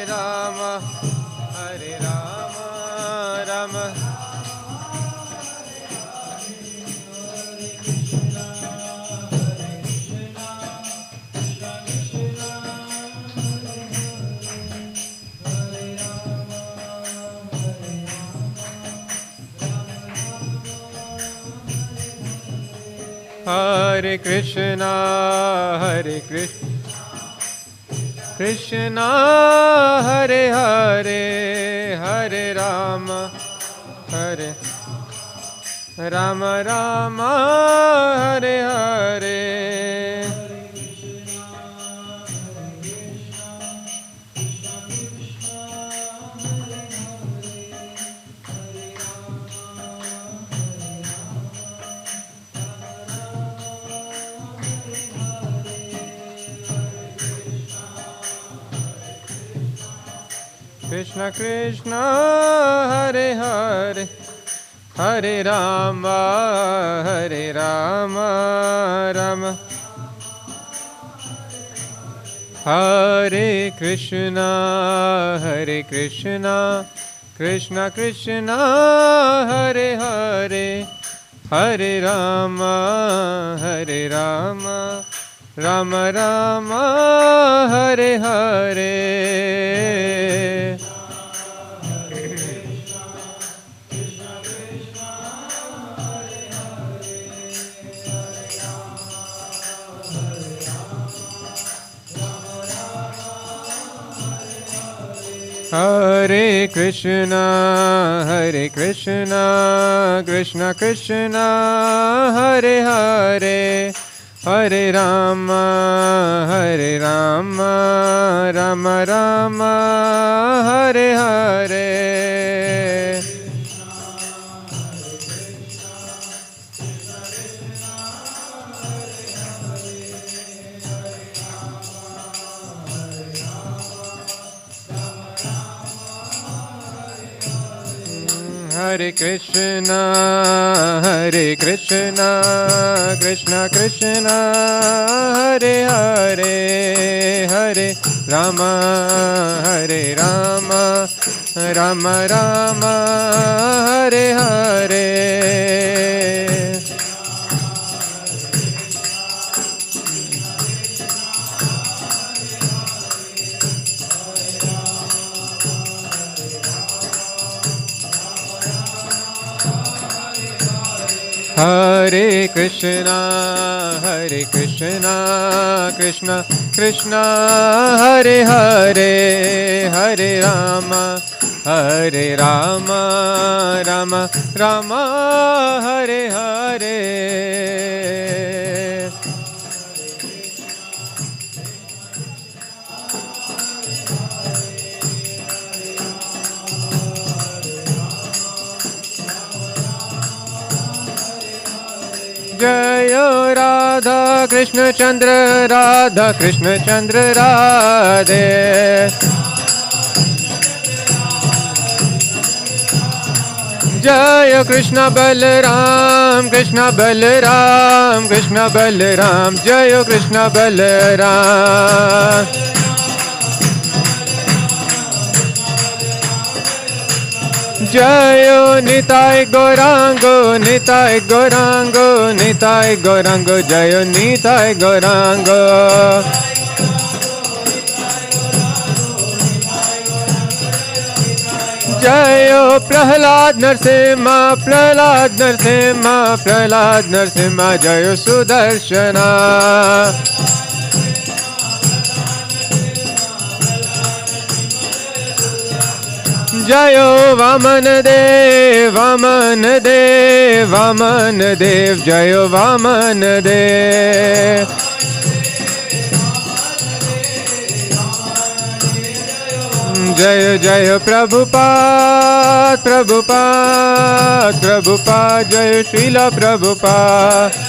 Rama, Hare Rama, Rama. Hare Krishna, Hare Krishna, Krishna Hare Hare, Hare Rama, Hare Rama, Rama Hare Hare. Krishna Krishna Hare Hare, Hare Rama, Hare Rama, Rama Hare Krishna, Hare Krishna, Krishna Krishna Hare Hare, Hare Rama, Hare Rama, Rama Rama Hare Hare. Hare Krishna, Hare Krishna, Krishna Krishna Hare Hare, Hare Rama, Hare Rama, Rama Rama Hare Hare. Hare Krishna, Hare Krishna, Krishna Krishna Hare Hare, Hare Rama, Hare Rama, Rama Rama Hare Hare. Hare Krishna, Hare Krishna, Krishna Krishna Hare Hare, Hare Rama, Hare Rama, Rama Rama Hare Hare. जय राधा कृष्ण चंद्र, राधा कृष्ण चंद्र राधे। जय कृष्ण बलराम, कृष्ण बलराम, कृष्ण बलराम, जय कृष्ण बलराम। जय निताय गौरांगो, निताय गौरांगो, निताय गौरांगो, जय निताय गौरांगो। जय प्रहलाद नरसिम्हा, प्रहलाद नरसिम्हा, प्रहलाद नरसिम्हा, जय सुदर्शना। जयो वामन देव, वामन देव, वामन देव, जयो वामन देव। जय जय प्रभुपाद, प्रभुपाद, प्रभुपाद, जय श्रील प्रभुपाद।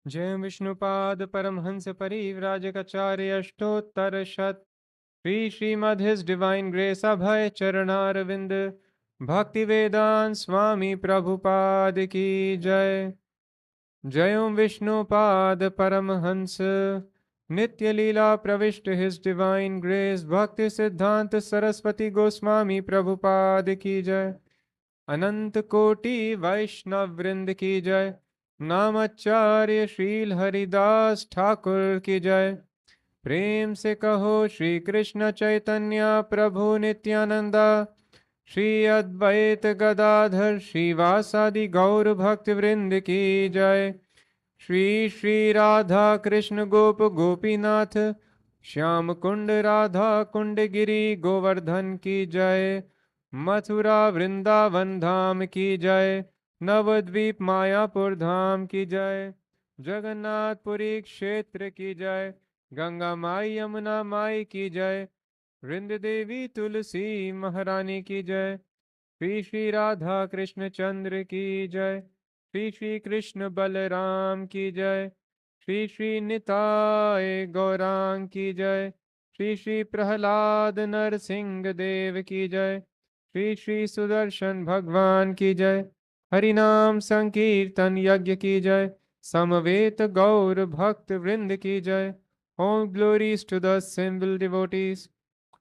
जय विष्णुपाद परमहंस परिव्राजकाचार्य अष्टोत्तर शत Shri Srimad his divine grace Abhay Charanaravinda Bhaktivedanta स्वामी प्रभुपाद की जय। जय ओम विष्णुपाद परमहंस नित्य लीला प्रविष्ट हिज डिवाइन ग्रेस भक्ति सिद्धांत सरस्वती गोस्वामी प्रभुपाद की जय। अनंत कोटि वैष्णव वृंद की जय। नामाचार्य श्रील हरिदास ठाकुर की जय। प्रेम से कहो श्री कृष्ण चैतन्य प्रभु नित्यानंदा। श्री अद्वैत गदाधर श्रीवासादि गौर भक्त वृंद की जय। श्री श्री राधा कृष्ण गोप गोपीनाथ श्याम कुंड राधा कुंड गिरी गोवर्धन की जय। मथुरा वृंदावन धाम की जय। नवद्वीप मायापुर धाम की जय। जगन्नाथपुरी क्षेत्र की जय। गंगा माई यमुना माई की जय। वृंद देवी तुलसी महारानी की जय। श्री श्री राधा कृष्ण चंद्र की जय। श्री श्री कृष्ण बलराम की जय। श्री श्री निताय गौरांग की जय। श्री श्री प्रहलाद नरसिंह देव की जय। श्री श्री सुदर्शन भगवान की जय। हरि नाम संकीर्तन यज्ञ की जय। समवेत गौर भक्त वृंद की जय। All glories to the assembled devotees.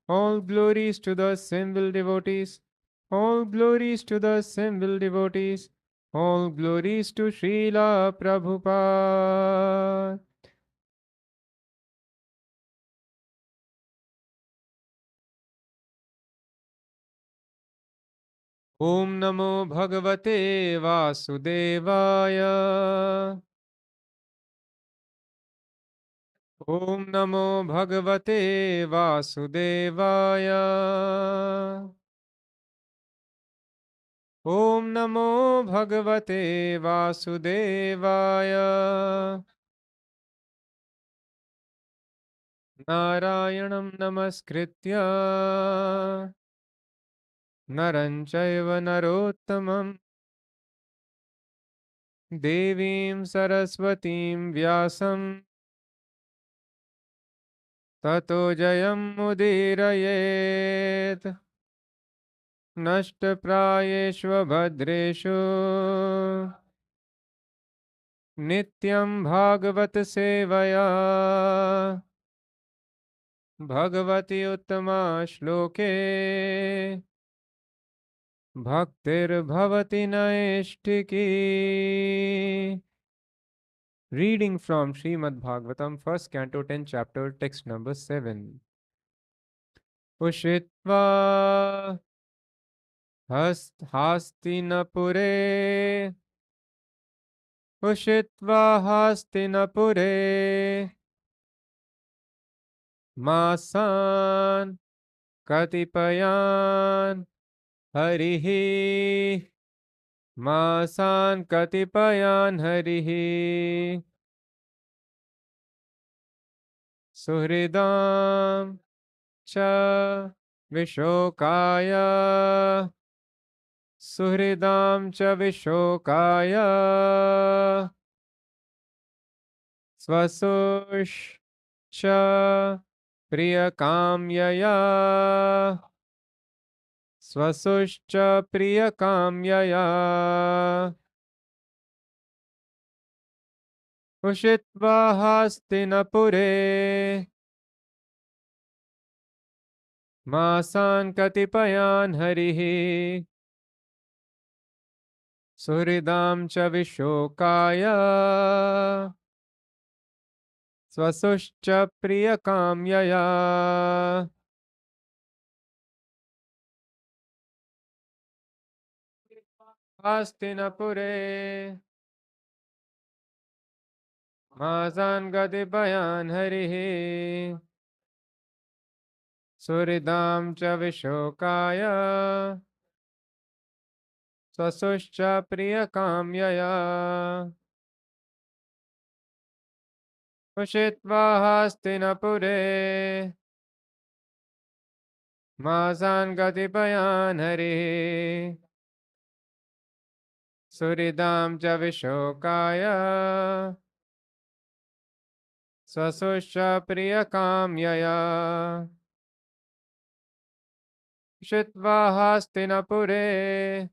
All glories to the assembled devotees. All glories to the assembled devotees. All glories to Srila Prabhupada. Om Namo Bhagavate Vasudevaya. Om Namo Bhagavate Vasudevaya. Om Namo Bhagavate Vasudevaya. नारायणं नमस्कृत्य नरं चैव नरोत्तमं देवीं सरस्वतीं व्यासं ततो जयमुदीरयेत्। नष्टप्रायेष्वभद्रेषु नित्यं भागवत सेवया भगवति उत्तमा श्लोके भक्तिर्भवति नैष्ठिकी। Reading from Śrīmad-Bhāgavatam, first canto, 10th chapter, text number 7. Ushitva hastinapure. Ushitva hastinapure. Masan katipayan harihi. Masan katipayan harihi. Suhridam cha vishokaya. Suhridam cha vishokaya. Swasush cha priyakamyaya. Swasushcha priyakamyaya. Ushitva hastinapure. Masan katipayan harihi. Suhridam cha vishokaya. Swasushcha priyakamyaya. Hastinapure. Masan katipayan harihi. Suhridam cha vishokaya. Swasushcha priyakamyaya. Ushitva hastinapure. Masan katipayan harihi. Suhridam cha vishokaya. Swasushcha priyakamyaya. Shitva Hastinapure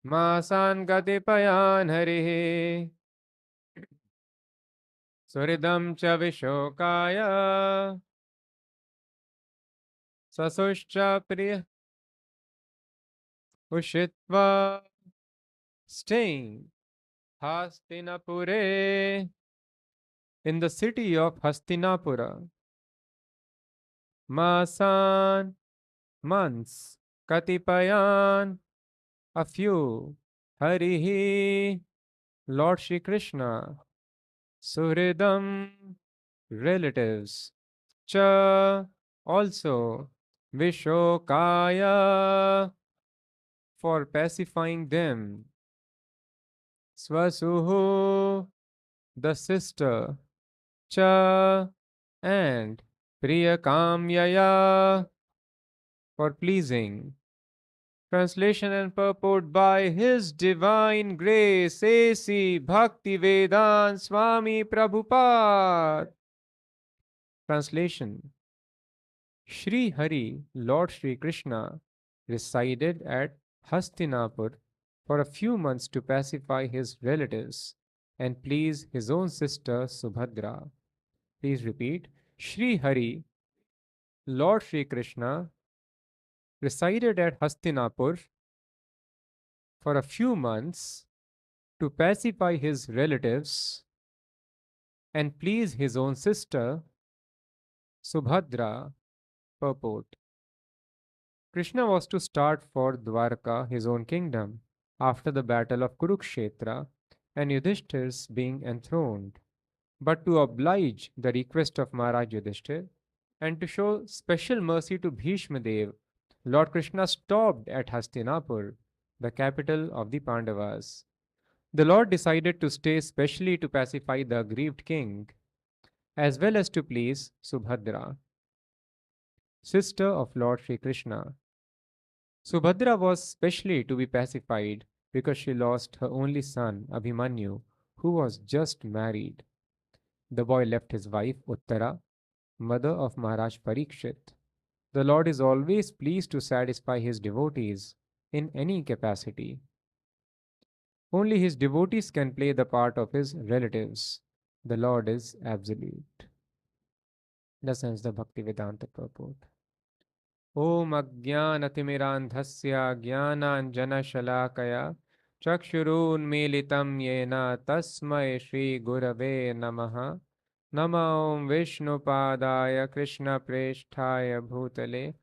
Masan Gatipayan Harihi Suridam Cha Vishokaya Sasuscha Priya Ushitva staying Hastinapure in the city of Hastinapura. Masan months Katipayan a few Harihi Lord Shri Krishna Suhridam relatives Cha also Vishokaya for pacifying them Swasuhu the sister Cha and Priyakamyaya for pleasing. Translation and purport by His Divine Grace A.C. Bhaktivedanta Swami Prabhupada. Translation Shri Hari, Lord Shri Krishna, resided at Hastinapur for a few months to pacify his relatives and please his own sister Subhadra. Please repeat. Shri Hari, Lord Shri Krishna, resided at Hastinapur for a few months to pacify his relatives and please his own sister Subhadra. Purport Krishna was to start for Dwarka, his own kingdom, after the battle of Kurukshetra and Yudhishthir's being enthroned. But to oblige the request of Maharaj Yudhishthir and to show special mercy to Bhishma Dev, Lord Krishna stopped at Hastinapur, the capital of the Pandavas. The Lord decided to stay specially to pacify the aggrieved king, as well as to please Subhadra, sister of Lord Sri Krishna. Subhadra was specially to be pacified because she lost her only son, Abhimanyu, who was just married. The boy left his wife, Uttara, mother of Maharaj Parikshit. The Lord is always pleased to satisfy his devotees in any capacity. Only his devotees can play the part of his relatives. The Lord is absolute. Thus ends the Bhaktivedanta purport. Om Ajnanatimirandhasya Jnananjanashalakaya Chakshurunmilitam Yena Tasmai Shri Gurave Namaha Nama Om Vishnupadaya Krishna Presthaya Bhutale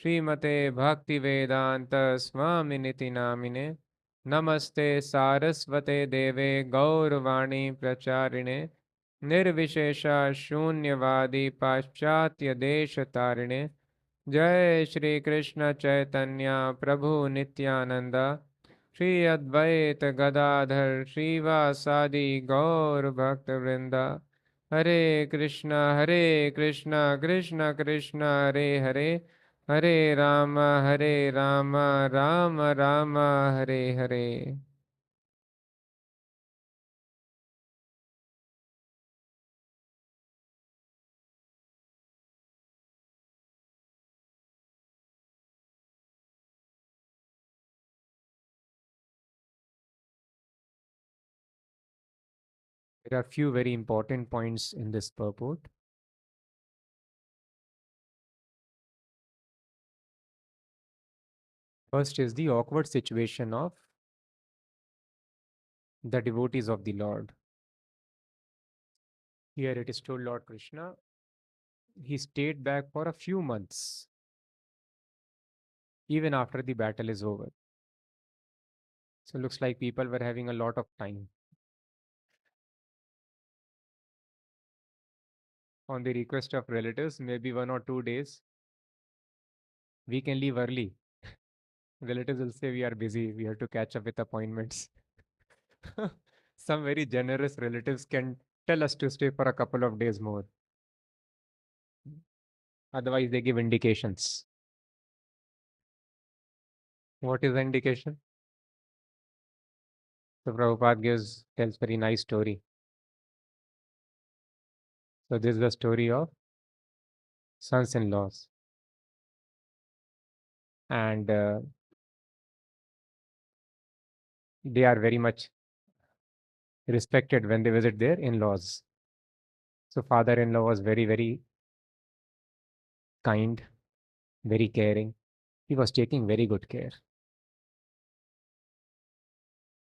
Srimate Bhaktivedanta Swaminiti Namine Namaste Sarasvate Deve Gaurvani Pracharine Nirvishesha Shunyavadi Paschatya Deshatarine जय श्री कृष्ण चैतन्य प्रभु नित्यानंद श्री अद्वैत गदाधर श्रीवासादि गौर भक्त वृंद हरे Krishna Krishna Krishna Hare Hare Hare Ram Ram Ram Hare Hare. There are few very important points in this purport. First is the awkward situation of the devotees of the Lord. Here it is told Lord Krishna, he stayed back for a few months, even after the battle is over. So looks like people were having a lot of time. On the request of relatives, maybe 1 or 2 days, we can leave early. Relatives will say we are busy, we have to catch up with appointments. Some very generous relatives can tell us to stay for a couple of days more. Otherwise, they give indications. What is the indication? So Prabhupada tells very nice story. So this is the story of sons-in-laws. and they are very much respected when they visit their in-laws. So father-in-law was very, very kind, very caring. He was taking very good care.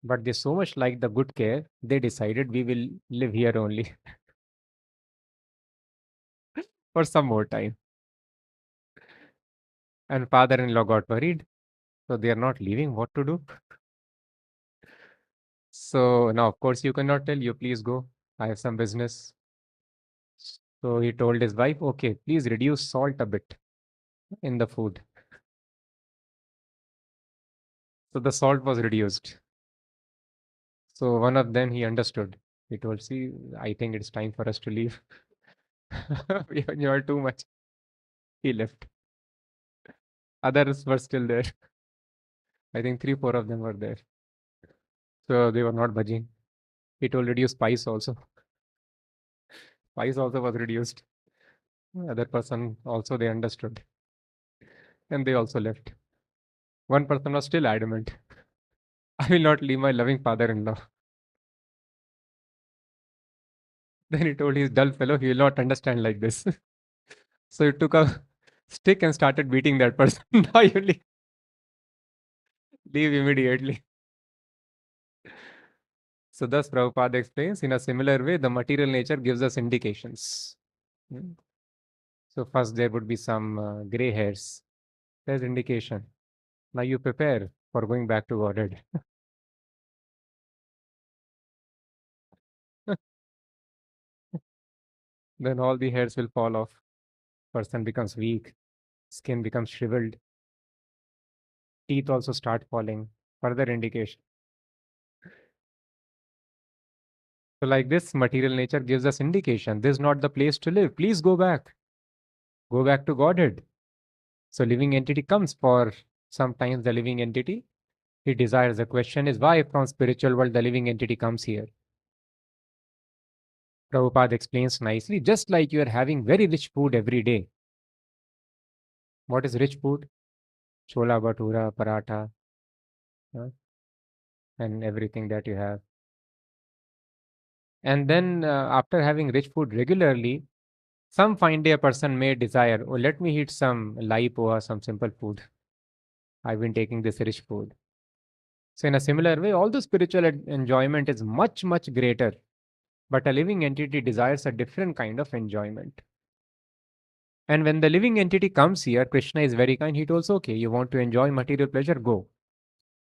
But they so much liked the good care, they decided we will live here only for some more time. And father-in-law got worried. So they are not leaving. What to do? So now, of course, you cannot tell you, please go. I have some business. So he told his wife, okay, please reduce salt a bit in the food. So the salt was reduced. So one of them he understood. He told, see, I think it's time for us to leave. You are too much. He left. Others were still there. I think three, four of them were there. So they were not budging. He told reduce spice also. Spice also was reduced. Other person also they understood. And they also left. One person was still adamant. I will not leave my loving father-in-law. Then he told his dull fellow, he will not understand like this. So he took a stick and started beating that person. Now you leave immediately. So thus Prabhupada explains, in a similar way, the material nature gives us indications. Hmm. So first there would be some gray hairs. There's indication. Now you prepare for going back to Godhead. Then all the hairs will fall off. Person becomes weak. Skin becomes shriveled. Teeth also start falling. Further indication. So like this, material nature gives us indication. This is not the place to live. Please go back. Go back to Godhead. So living entity comes for sometimes the living entity. He desires. The question is why from spiritual world the living entity comes here. Prabhupada explains nicely, just like you are having very rich food every day. What is rich food? Chola bhatura, paratha, uh, and everything that you have. And then after having rich food regularly, some fine day a person may desire, oh, let me eat some lai poha, some simple food. I've been taking this rich food. So in a similar way, all the spiritual enjoyment is much, much greater. But a living entity desires a different kind of enjoyment. And when the living entity comes here, Krishna is very kind. He tells, okay, you want to enjoy material pleasure, go.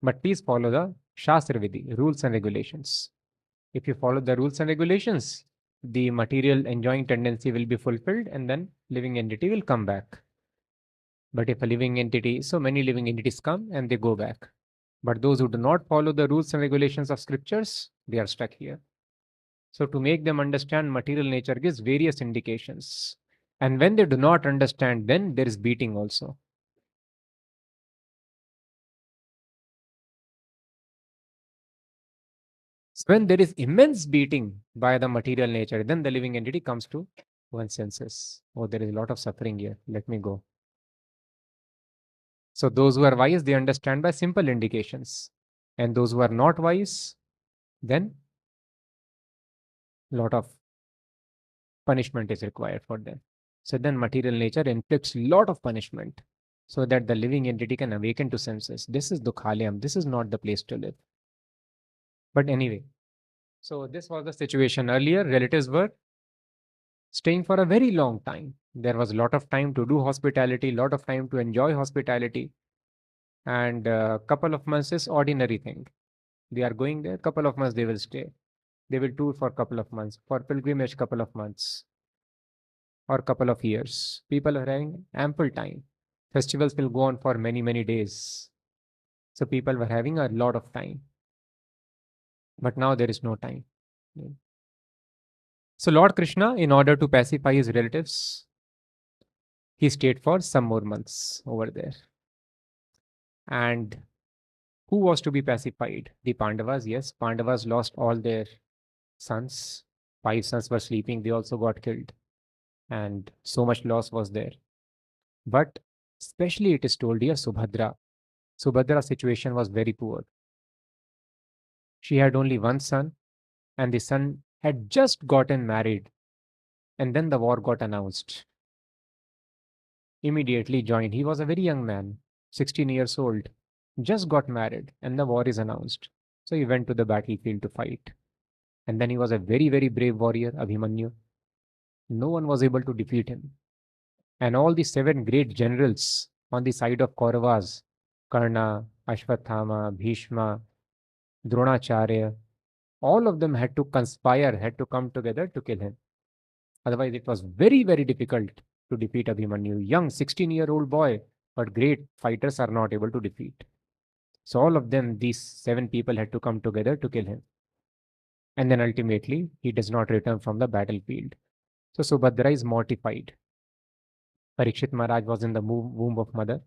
But please follow the Shastra Vidhi, rules and regulations. If you follow the rules and regulations, the material enjoying tendency will be fulfilled and then living entity will come back. But if a living entity, so many living entities come and they go back. But those who do not follow the rules and regulations of scriptures, they are stuck here. So to make them understand material nature gives various indications. And when they do not understand, then there is beating also. So when there is immense beating by the material nature, then the living entity comes to one's senses. Oh, there is a lot of suffering here. Let me go. So those who are wise, they understand by simple indications. And those who are not wise, then a lot of punishment is required for them. So then material nature inflicts lot of punishment so that the living entity can awaken to senses. This is Dukhalayam. This is not the place to live. But anyway, so this was the situation earlier. Relatives were staying for a very long time. There was a lot of time to do hospitality, lot of time to enjoy hospitality. And a couple of months is ordinary thing. They are going there, couple of months they will stay. They will tour for a couple of months, for pilgrimage couple of months or couple of years. People are having ample time. Festivals will go on for many, many days. So people were having a lot of time. But now there is no time. So Lord Krishna, in order to pacify his relatives, he stayed for some more months over there. And who was to be pacified? The Pandavas, yes. Pandavas lost all their sons. 5 sons were sleeping, they also got killed. And so much loss was there. But Especially it is told here Subhadra. Subhadra's situation was very poor. She had only one son, and the son had just gotten married, and then the war got announced. Immediately joined. He was a very young man, 16 years old, just got married, and the war is announced. So he went to the battlefield to fight. And then he was a very, very brave warrior, Abhimanyu. No one was able to defeat him. And all the seven great generals on the side of Kauravas, Karna, Ashwathama, Bhishma, Dronacharya, all of them had to conspire, had to come together to kill him. Otherwise, it was very, very difficult to defeat Abhimanyu. Young 16-year-old boy, but great fighters are not able to defeat. So all of them, these seven people had to come together to kill him. And then ultimately, he does not return from the battlefield. So Subhadra is mortified. Parikshit Maharaj was in the womb of mother.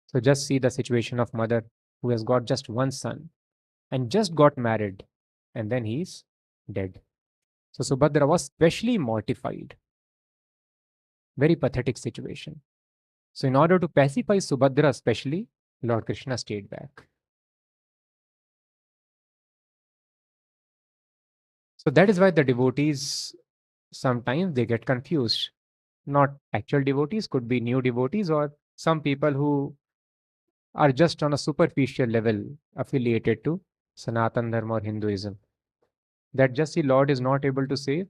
So just see the situation of mother who has got just one son and just got married, and then he's dead. So Subhadra was specially mortified. Very pathetic situation. So in order to pacify Subhadra especially, Lord Krishna stayed back. So that is why the devotees sometimes they get confused. Not actual devotees, could be new devotees or some people who are just on a superficial level affiliated to Sanatan Dharma or Hinduism. That just the Lord is not able to save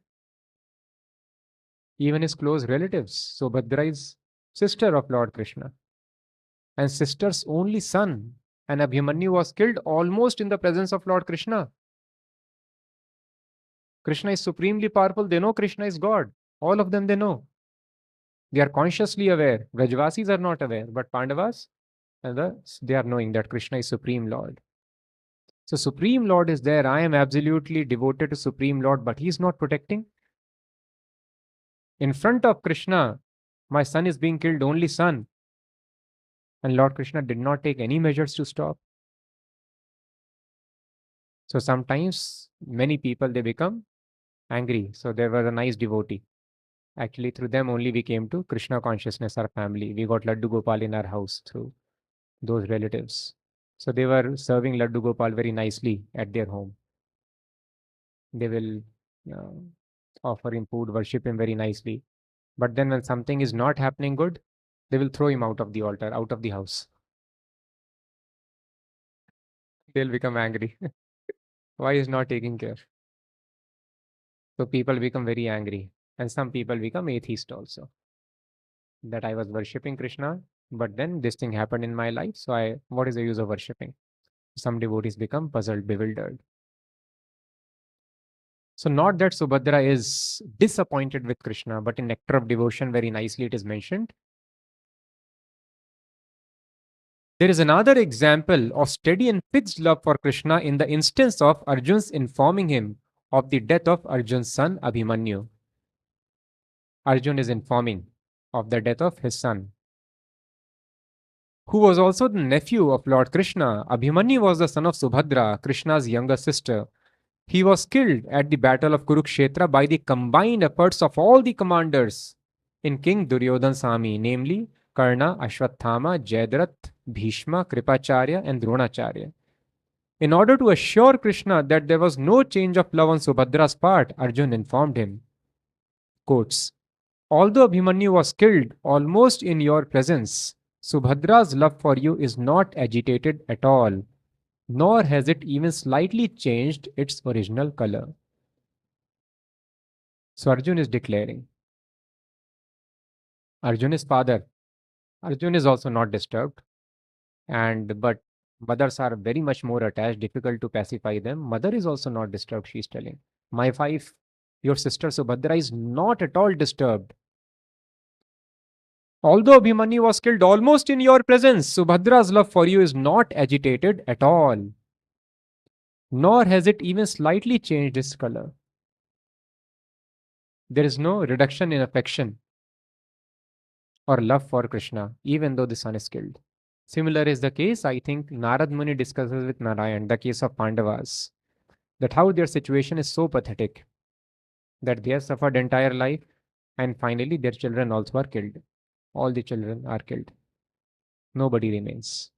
even his close relatives. Subhadra is sister of Lord Krishna and sister's only son. And Abhimanyu was killed almost in the presence of Lord Krishna. Krishna is supremely powerful. They know Krishna is God. All of them they know. They are consciously aware. Vrajvasis are not aware, but Pandavas, they are knowing that Krishna is Supreme Lord. So Supreme Lord is there. I am absolutely devoted to Supreme Lord, but he is not protecting. In front of Krishna, my son is being killed, only son. And Lord Krishna did not take any measures to stop. So sometimes many people, they become angry. So there was a nice devotee. Actually, through them only we came to Krishna consciousness, our family. We got Laddu Gopal in our house through those relatives. So they were serving Laddu Gopal very nicely at their home. They will offer him food, worship him very nicely. But then when something is not happening good, they will throw him out of the altar, out of the house. They'll become angry. Why is not taking care? So people become very angry. And some people become atheist also. That I was worshipping Krishna, but then this thing happened in my life. So what is the use of worshipping? Some devotees become puzzled, bewildered. So not that Subhadra is disappointed with Krishna, but in Nectar of Devotion, very nicely it is mentioned. There is another example of steady and fixed love for Krishna in the instance of Arjun's informing him of the death of Arjun's son Abhimanyu. Arjun is informing of the death of his son, who was also the nephew of Lord Krishna. Abhimanyu was the son of Subhadra, Krishna's younger sister. He was killed at the battle of Kurukshetra by the combined efforts of all the commanders in King Duryodhan's army, namely Karna, Ashwathama, Jayadratha, Bhishma, Kripacharya, and Dronacharya. In order to assure Krishna that there was no change of love on Subhadra's part, Arjun informed him. Quotes, although Abhimanyu was killed almost in your presence, Subhadra's love for you is not agitated at all, nor has it even slightly changed its original color. So Arjun is declaring. Arjun is father. Arjun is also not disturbed. But mothers are very much more attached, difficult to pacify them. Mother is also not disturbed, she is telling. My wife, your sister Subhadra, is not at all disturbed. Although Abhimanyu was killed almost in your presence, Subhadra's love for you is not agitated at all, nor has it even slightly changed its color. There is no reduction in affection or love for Krishna, even though the son is killed. Similar is the case, I think, Narad Muni discusses with Narayan, the case of Pandavas, that how their situation is so pathetic, that they have suffered entire life, and finally their children also are killed. All the children are killed. Nobody remains.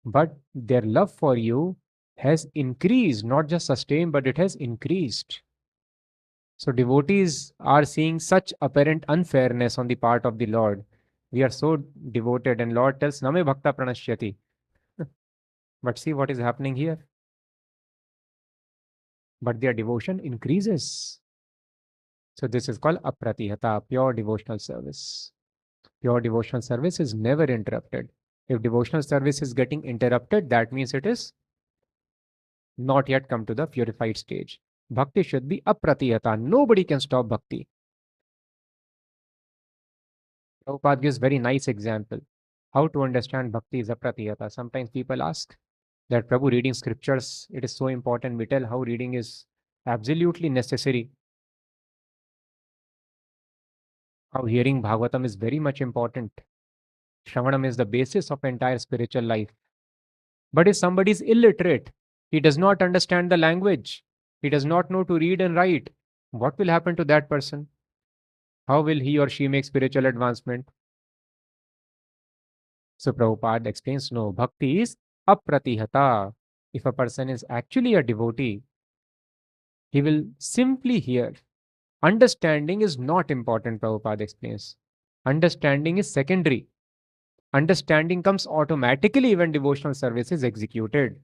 But their love for you has increased, not just sustained, but it has increased. So devotees are seeing such apparent unfairness on the part of the Lord. We are so devoted, and Lord tells, Name Bhakta Pranashyati. But see what is happening here. But their devotion increases. So this is called apratihata, pure devotional service. Pure devotional service is never interrupted. If devotional service is getting interrupted, that means it is not yet come to the purified stage. Bhakti should be apratihata. Nobody can stop bhakti. Prabhupada gives very nice example. How to understand bhakti is apratihata. Sometimes people ask that Prabhu, reading scriptures, it is so important. We tell how reading is absolutely necessary. How hearing Bhagavatam is very much important. Shravanam is the basis of entire spiritual life. But if somebody is illiterate, he does not understand the language, he does not know to read and write, what will happen to that person? How will he or she make spiritual advancement? So Prabhupada explains, no, bhakti is apratihata. If a person is actually a devotee, he will simply hear. Understanding is not important, Prabhupada explains. Understanding is secondary. Understanding comes automatically when devotional service is executed.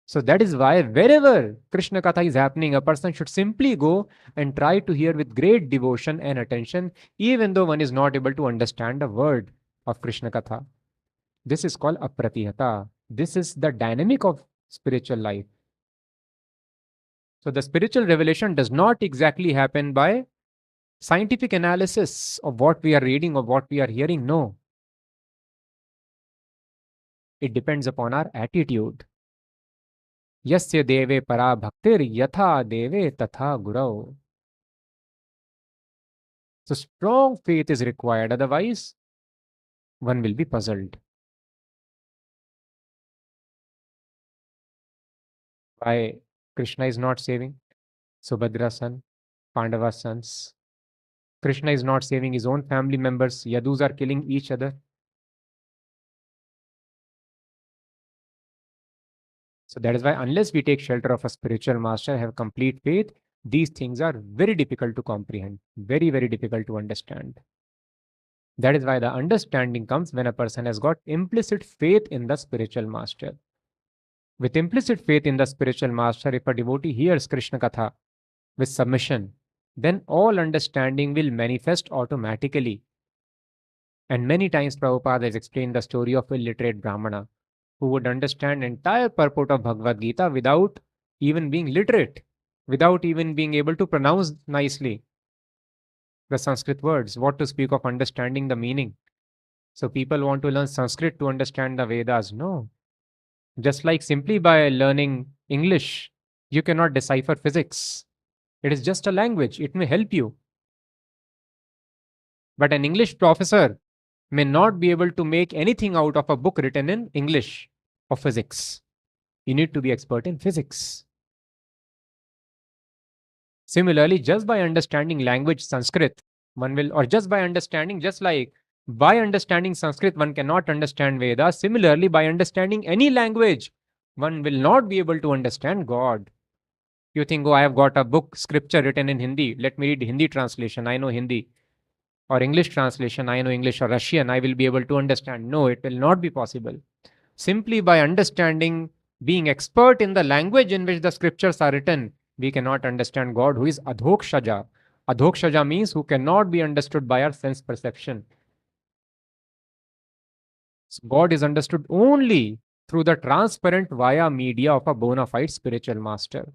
So that is why wherever Krishna Katha is happening, a person should simply go and try to hear with great devotion and attention, even though one is not able to understand a word of Krishna Katha. This is called apratihata. This is the dynamic of spiritual life. So the spiritual revelation does not exactly happen by scientific analysis of what we are reading or what we are hearing. No. It depends upon our attitude. Yasya deve para bhaktir yatha deve tatha gurau. So strong faith is required, otherwise one will be puzzled. Why Krishna is not saving Subhadra's son, Pandava's sons? Krishna is not saving his own family members. Yadus are killing each other. So that is why unless we take shelter of a spiritual master, have complete faith, these things are very difficult to comprehend, very, very difficult to understand. That is why the understanding comes when a person has got implicit faith in the spiritual master. With implicit faith in the spiritual master, if a devotee hears Krishna Katha with submission, then all understanding will manifest automatically. And many times Prabhupada has explained the story of a literate Brahmana who would understand entire purport of Bhagavad Gita without even being literate, without even being able to pronounce nicely the Sanskrit words, what to speak of understanding the meaning. So people want to learn Sanskrit to understand the Vedas. No. Just like simply by learning English, you cannot decipher physics. It is just a language. It may help you. But an English professor may not be able to make anything out of a book written in English or physics. You need to be expert in physics. Similarly, just by understanding language Sanskrit, one will, or just by understanding, just like by understanding Sanskrit, one cannot understand Vedas. Similarly, by understanding any language, one will not be able to understand God. You think, oh, I have got a book, scripture written in Hindi. Let me read Hindi translation. I know Hindi. Or English translation. I know English or Russian. I will be able to understand. No, it will not be possible. Simply by understanding, being expert in the language in which the scriptures are written, we cannot understand God, who is adhokshaja. Adhokshaja means who cannot be understood by our sense perception. So God is understood only through the transparent via media of a bona fide spiritual master.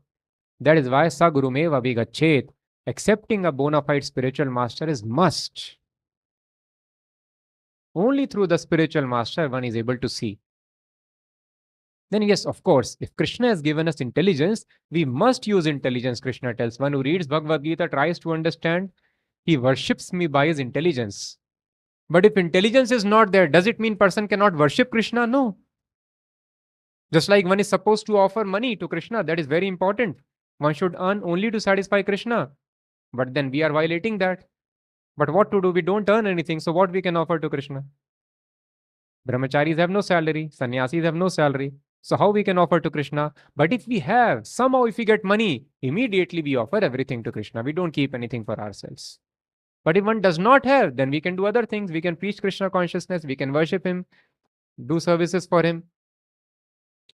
That is why Sagurumeva Vigachet, accepting a bona fide spiritual master is must. Only through the spiritual master one is able to see. Then yes, of course, if Krishna has given us intelligence, we must use intelligence. Krishna tells, one who reads Bhagavad Gita, tries to understand, he worships me by his intelligence. But if intelligence is not there, does it mean person cannot worship Krishna? No. Just like one is supposed to offer money to Krishna, that is very important. One should earn only to satisfy Krishna. But then we are violating that. But what to do? We don't earn anything. So what we can offer to Krishna? Brahmacharis have no salary, sannyasis have no salary. So how we can offer to Krishna? But if we have, somehow if we get money, immediately we offer everything to Krishna. We don't keep anything for ourselves. But if one does not have, then we can do other things. We can preach Krishna consciousness, we can worship him, do services for him.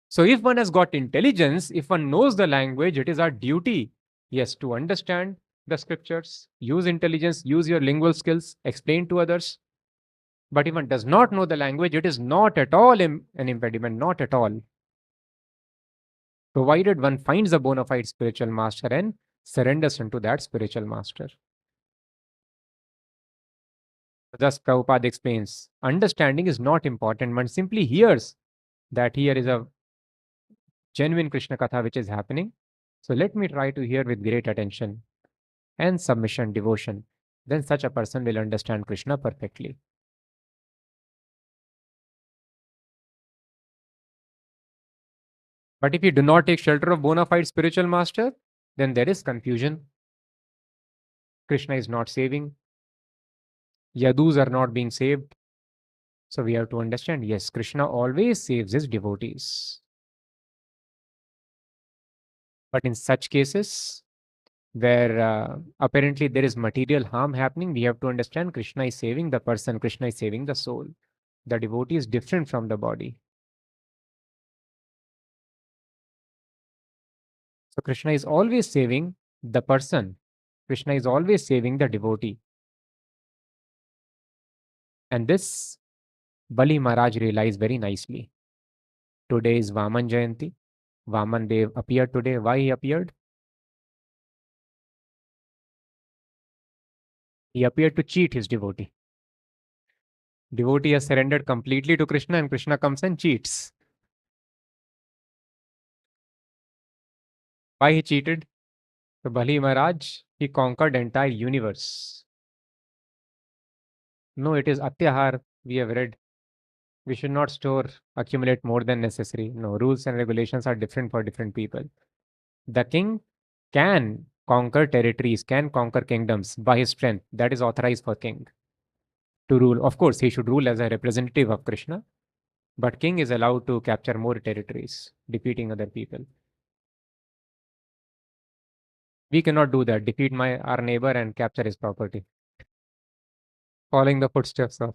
So if one has got intelligence, if one knows the language, it is our duty, yes, to understand the scriptures, use intelligence, use your lingual skills, explain to others. But if one does not know the language, it is not at all an impediment, not at all. Provided one finds a bona fide spiritual master and surrenders unto that spiritual master. Thus, Prabhupada explains, understanding is not important. One simply hears that here is a genuine Krishna Katha which is happening. So let me try to hear with great attention and submission, devotion. Then such a person will understand Krishna perfectly. But if you do not take shelter of bona fide spiritual master, then there is confusion. Krishna is not saving. Yadus are not being saved. So we have to understand, yes, Krishna always saves his devotees. But in such cases, where apparently there is material harm happening, we have to understand Krishna is saving the person, Krishna is saving the soul. The devotee is different from the body. So Krishna is always saving the person. Krishna is always saving the devotee. And this Bali Maharaj realized very nicely. Today is Vaman Jayanti. Vaman Dev appeared today. Why he appeared? He appeared to cheat his devotee. Devotee has surrendered completely to Krishna and Krishna comes and cheats. Why he cheated? So Bali Maharaj, he conquered entire universe. No, it is Atyahar we have read. We should not accumulate more than necessary. No, rules and regulations are different for different people. The king can conquer territories, can conquer kingdoms by his strength. That is authorized for king to rule. Of course, he should rule as a representative of Krishna, but king is allowed to capture more territories, defeating other people. We cannot do that. Defeat our neighbor and capture his property. Following the footsteps of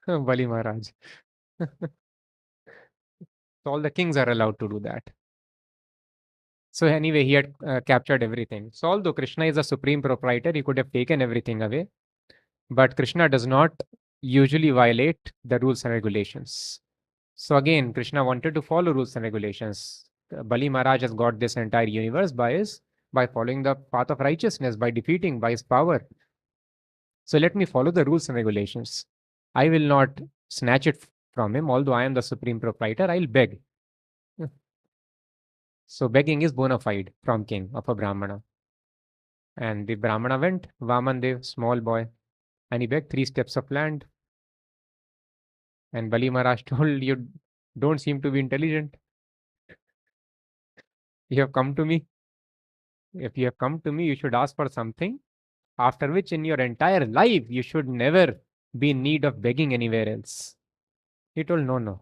Bali Maharaj. So all the kings are allowed to do that. So anyway, he had captured everything. So although Krishna is a supreme proprietor, he could have taken everything away. But Krishna does not usually violate the rules and regulations. So again, Krishna wanted to follow rules and regulations. Bali Maharaj has got this entire universe by following the path of righteousness, by defeating, by his power. So let me follow the rules and regulations. I will not snatch it from him, although I am the supreme proprietor, I'll beg. So begging is bona fide from king of a Brahmana. And the Brahmana went, Vamandev, small boy, and he begged 3 steps of land. And Bali Maharaj told, you don't seem to be intelligent. You have come to me. If you have come to me, you should ask for something, after which in your entire life, you should never be in need of begging anywhere else. He told, no.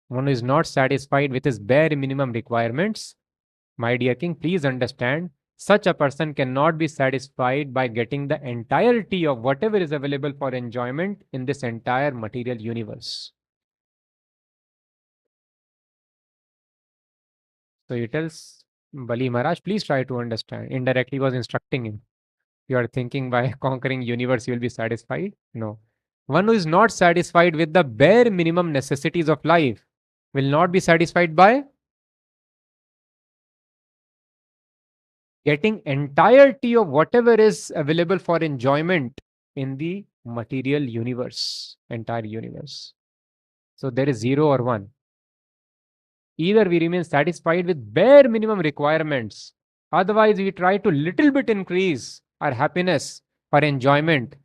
One who is not satisfied with his bare minimum requirements, my dear king, please understand, such a person cannot be satisfied by getting the entirety of whatever is available for enjoyment in this entire material universe. So he tells Bali Maharaj, please try to understand. Indirectly he was instructing him. You are thinking by conquering universe you will be satisfied? No. One who is not satisfied with the bare minimum necessities of life will not be satisfied by getting entirety of whatever is available for enjoyment in the material universe, entire universe. So there is 0 or 1. Either we remain satisfied with bare minimum requirements, otherwise we try to little bit increase our happiness for enjoyment.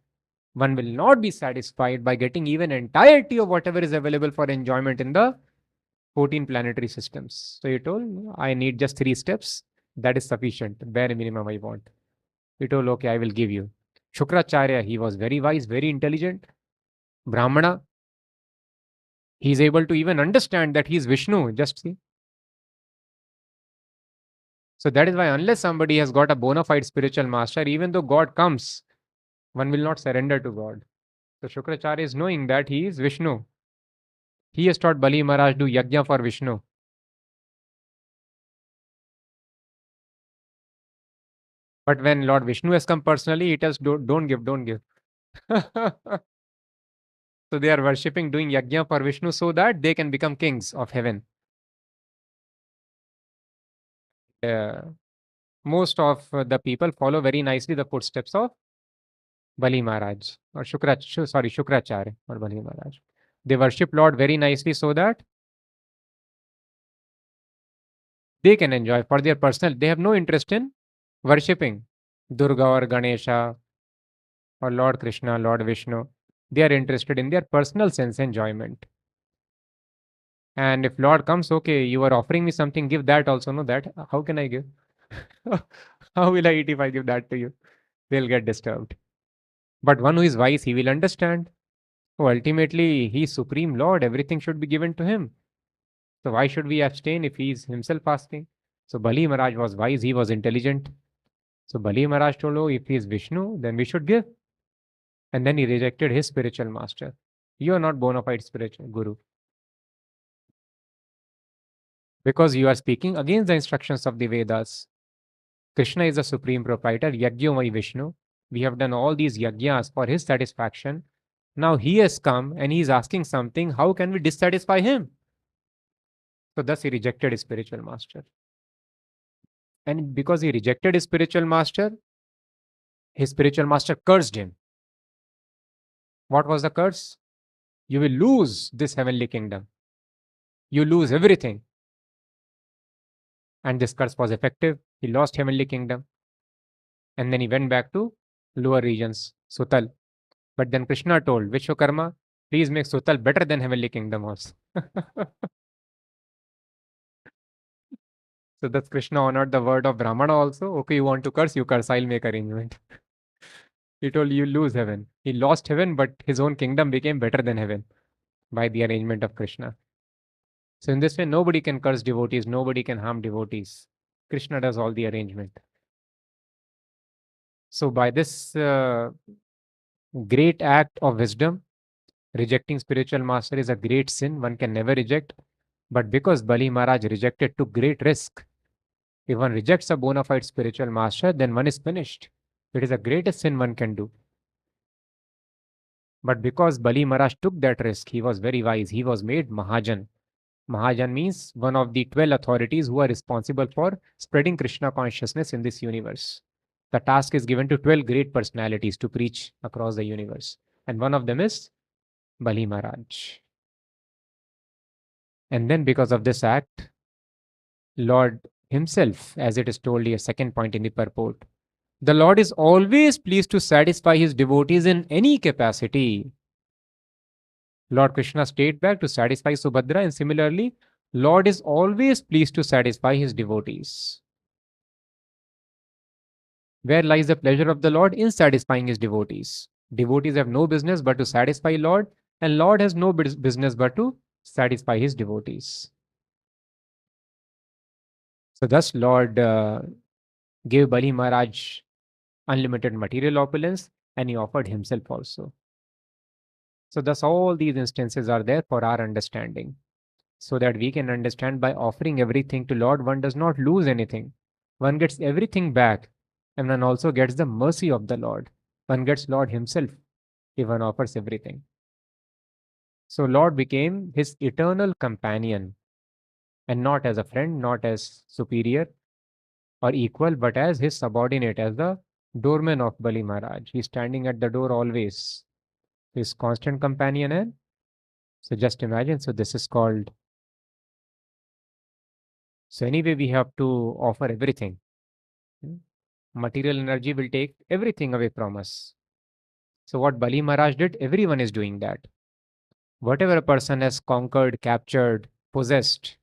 One will not be satisfied by getting even entirety of whatever is available for enjoyment in the 14 planetary systems. So he told, I need just 3 steps. That is sufficient. Bare minimum I want. He told, okay, I will give you. Shukracharya, he was very wise, very intelligent. Brahmana, He is able to even understand that he is Vishnu. Just see. So that is why unless somebody has got a bona fide spiritual master, even though God comes, one will not surrender to God. So Shukracharya is knowing that he is Vishnu. He has taught Bali Maharaj do yajna for Vishnu. But when Lord Vishnu has come personally, it has don't give, don't give. So they are worshipping, doing yajna for Vishnu so that they can become kings of heaven. Uh, most of the people follow very nicely the footsteps of Bali Maharaj or Shukracharya or Bali Maharaj. They worship Lord very nicely so that they can enjoy for their personal. They have no interest in worshipping Durga or Ganesha or Lord Krishna, Lord Vishnu. They are interested in their personal sense enjoyment. And if Lord comes, okay, you are offering me something, give that also. No, that how can I give? How will I eat if I give that to you? They'll get disturbed. But one who is wise, he will understand. So ultimately, he is Supreme Lord. Everything should be given to him. So why should we abstain if he is himself asking? So Bali Maharaj was wise, he was intelligent. So Bali Maharaj told, oh, if he is Vishnu, then we should give. And then he rejected his spiritual master. You are not bona fide spiritual guru. Because you are speaking against the instructions of the Vedas. Krishna is the supreme proprietor, Yagyomai Vishnu. We have done all these yagyas for his satisfaction. Now he has come and he is asking something. How can we dissatisfy him? So thus he rejected his spiritual master. And because he rejected his spiritual master cursed him. What was the curse? You will lose this heavenly kingdom. You lose everything. And this curse was effective. He lost heavenly kingdom. And then he went back to lower regions, Sutal. But then Krishna told Vishwakarma, please make Sutal better than heavenly kingdom also. So that's Krishna honored the word of Brahmana also. Okay, you want to curse, you curse, I'll make arrangement. He told you lose heaven. He lost heaven, but his own kingdom became better than heaven by the arrangement of Krishna. So in this way, nobody can curse devotees, nobody can harm devotees. Krishna does all the arrangement. So by this great act of wisdom, rejecting spiritual master is a great sin. One can never reject. But because Bali Maharaj rejected, took great risk. If one rejects a bona fide spiritual master, then one is punished. It is the greatest sin one can do. But because Bali Maharaj took that risk, he was very wise. He was made Mahajan. Mahajan means one of the 12 authorities who are responsible for spreading Krishna consciousness in this universe. The task is given to 12 great personalities to preach across the universe. And one of them is Bali Maharaj. And then because of this act, Lord himself, as it is told here, second point in the purport, the Lord is always pleased to satisfy his devotees in any capacity. Lord Krishna stayed back to satisfy Subhadra, and similarly, Lord is always pleased to satisfy his devotees. Where lies the pleasure of the Lord? In satisfying his devotees. Devotees have no business but to satisfy Lord, and Lord has no business but to satisfy his devotees. So thus Lord gave Bali Maharaj unlimited material opulence, and he offered himself also. So thus all these instances are there for our understanding, so that we can understand by offering everything to Lord, one does not lose anything. One gets everything back, and one also gets the mercy of the Lord. One gets Lord himself if one offers everything. So Lord became his eternal companion, and not as a friend, not as superior or equal, but as his subordinate, as the doorman of Bali Maharaj. He's standing at the door always, his constant companion. And so just imagine, so this is called, so anyway, we have to offer everything. Material energy will take everything away from us. So what Bali Maharaj did, everyone is doing that. Whatever a person has conquered, captured, possessed,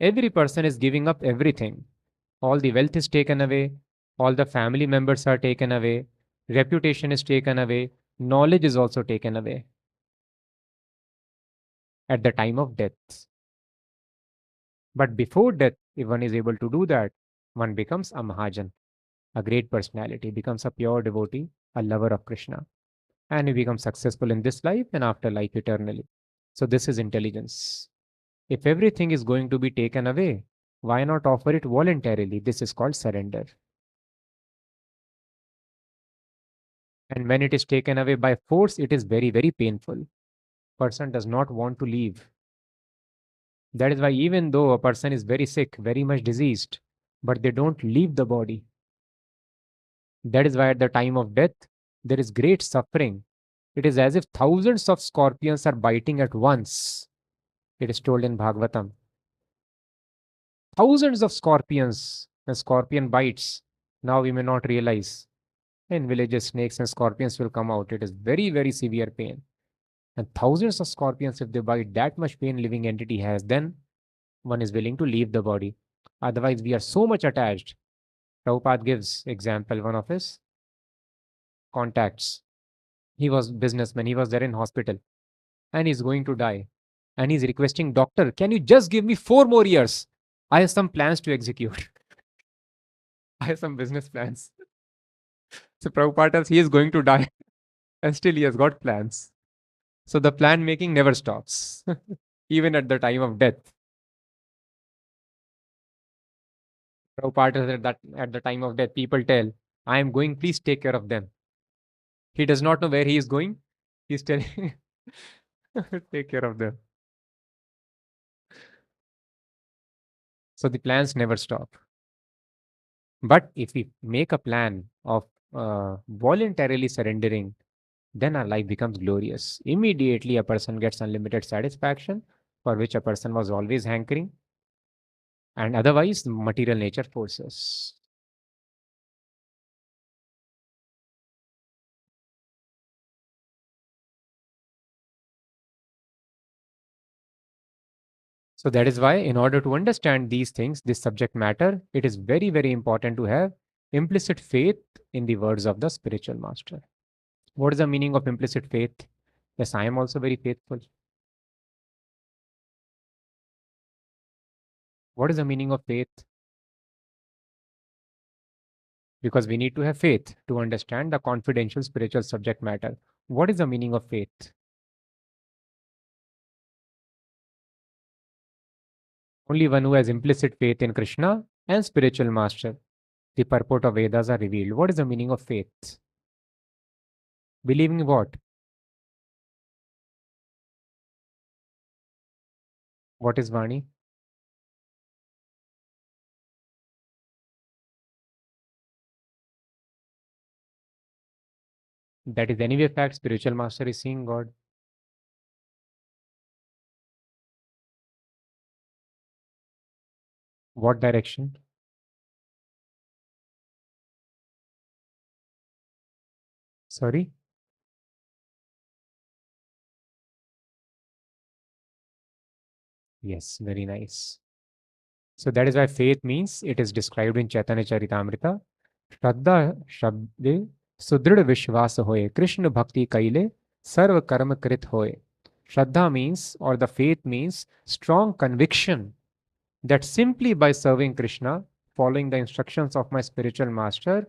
every person is giving up everything. All the wealth is taken away, all the family members are taken away, reputation is taken away, knowledge is also taken away. at the time of death. But before death, if one is able to do that, one becomes a Mahajan, a great personality, becomes a pure devotee, a lover of Krishna, and he becomes successful in this life and after life eternally. So, this is intelligence. If everything is going to be taken away, why not offer it voluntarily? This is called surrender. And when it is taken away by force, it is very, very painful. Person does not want to leave. That is why even though a person is very sick, very much diseased, but they don't leave the body. That is why at the time of death, there is great suffering. It is as if thousands of scorpions are biting at once. It is told in Bhagavatam. Thousands of scorpions, the scorpion bites. Now we may not realize. In villages, snakes and scorpions will come out. It is very, very severe pain. And thousands of scorpions, if they bite, that much pain living entity has, then one is willing to leave the body. Otherwise, we are so much attached. Prabhupada gives example, one of his contacts. He was businessman, he was there in hospital, and he's going to die. And he's requesting, doctor, can you just give me 4 more years? I have some plans to execute. I have some business plans. So Prabhupada tells he is going to die, and still he has got plans. So the plan making never stops, even at the time of death. Prabhupada says that at the time of death, people tell, I am going, please take care of them. He does not know where he is going. He's telling, take care of them. So the plans never stop. But if we make a plan of voluntarily surrendering, then our life becomes glorious. Immediately, a person gets unlimited satisfaction for which a person was always hankering, and otherwise, material nature forces. So that is why, in order to understand these things, this subject matter, it is very, very important to have implicit faith in the words of the spiritual master. What is the meaning of implicit faith? Yes, I am also very faithful. What is the meaning of faith? Because we need to have faith to understand the confidential spiritual subject matter. What is the meaning of faith? Only one who has implicit faith in Krishna and spiritual master. The purport of Vedas are revealed. What is the meaning of faith? Believing what? What is Vani? That is anyway fact. Spiritual master is seeing God. What direction? Sorry? Yes, very nice. So that is why faith means it is described in Chaitanya Charitamrita. Shraddha Shabde Sudrida Vishvasa Hoye Krishna Bhakti Kaile Sarva Karma Krit Hoye. Shraddha means, or the faith means, strong conviction that simply by serving Krishna, following the instructions of my spiritual master,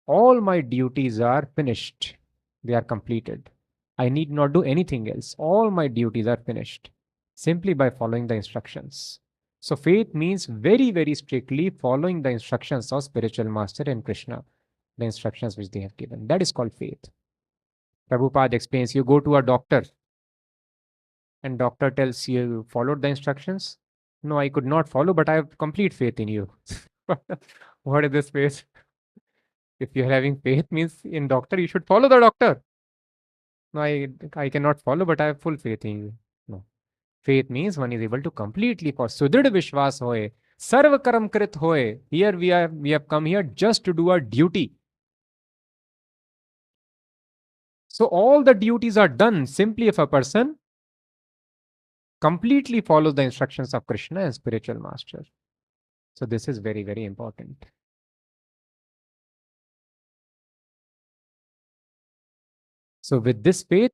all my duties are finished. They are completed. I need not do anything else. All my duties are finished simply by following the instructions. So, faith means very, very strictly following the instructions of spiritual master and Krishna, the instructions which they have given. That is called faith. Prabhupada explains you go to a doctor and doctor tells you followed the instructions. No, I could not follow, but I have complete faith in you. What is this faith? If you're having faith means in doctor, you should follow the doctor. No, I cannot follow, but I have full faith in you. No. Faith means one is able to completely for Sudrida Vishwas hoye, Sarva Karam Krit hoye. Here we have come here just to do our duty. So all the duties are done simply if a person completely follows the instructions of Krishna and spiritual master. So this is very, very important. So with this faith,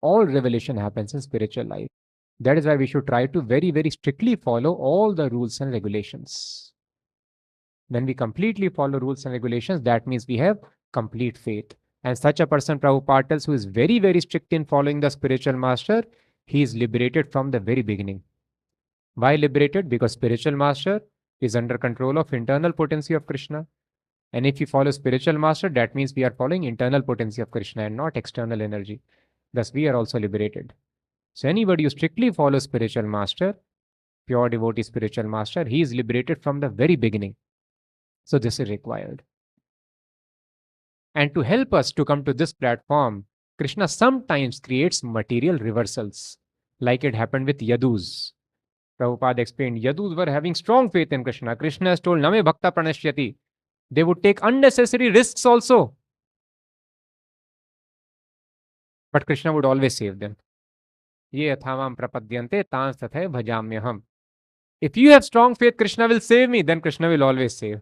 all revelation happens in spiritual life. That is why we should try to very, very strictly follow all the rules and regulations. When we completely follow rules and regulations, that means we have complete faith. And such a person, Prabhupada tells, who is very, very strict in following the spiritual master, he is liberated from the very beginning. Why liberated? Because spiritual master is under control of internal potency of Krishna. And if you follow spiritual master, that means we are following internal potency of Krishna and not external energy. Thus, we are also liberated. So anybody who strictly follows spiritual master, pure devotee spiritual master, he is liberated from the very beginning. So this is required. And to help us to come to this platform, Krishna sometimes creates material reversals, like it happened with Yadus. Prabhupada explained, Yadus were having strong faith in Krishna. Krishna has told, Name Bhakta Pranashyati. They would take unnecessary risks also. But Krishna would always save them. Ye athavam prapadyante tans tathay bhajamyaham. If you have strong faith, Krishna will save me, then Krishna will always save.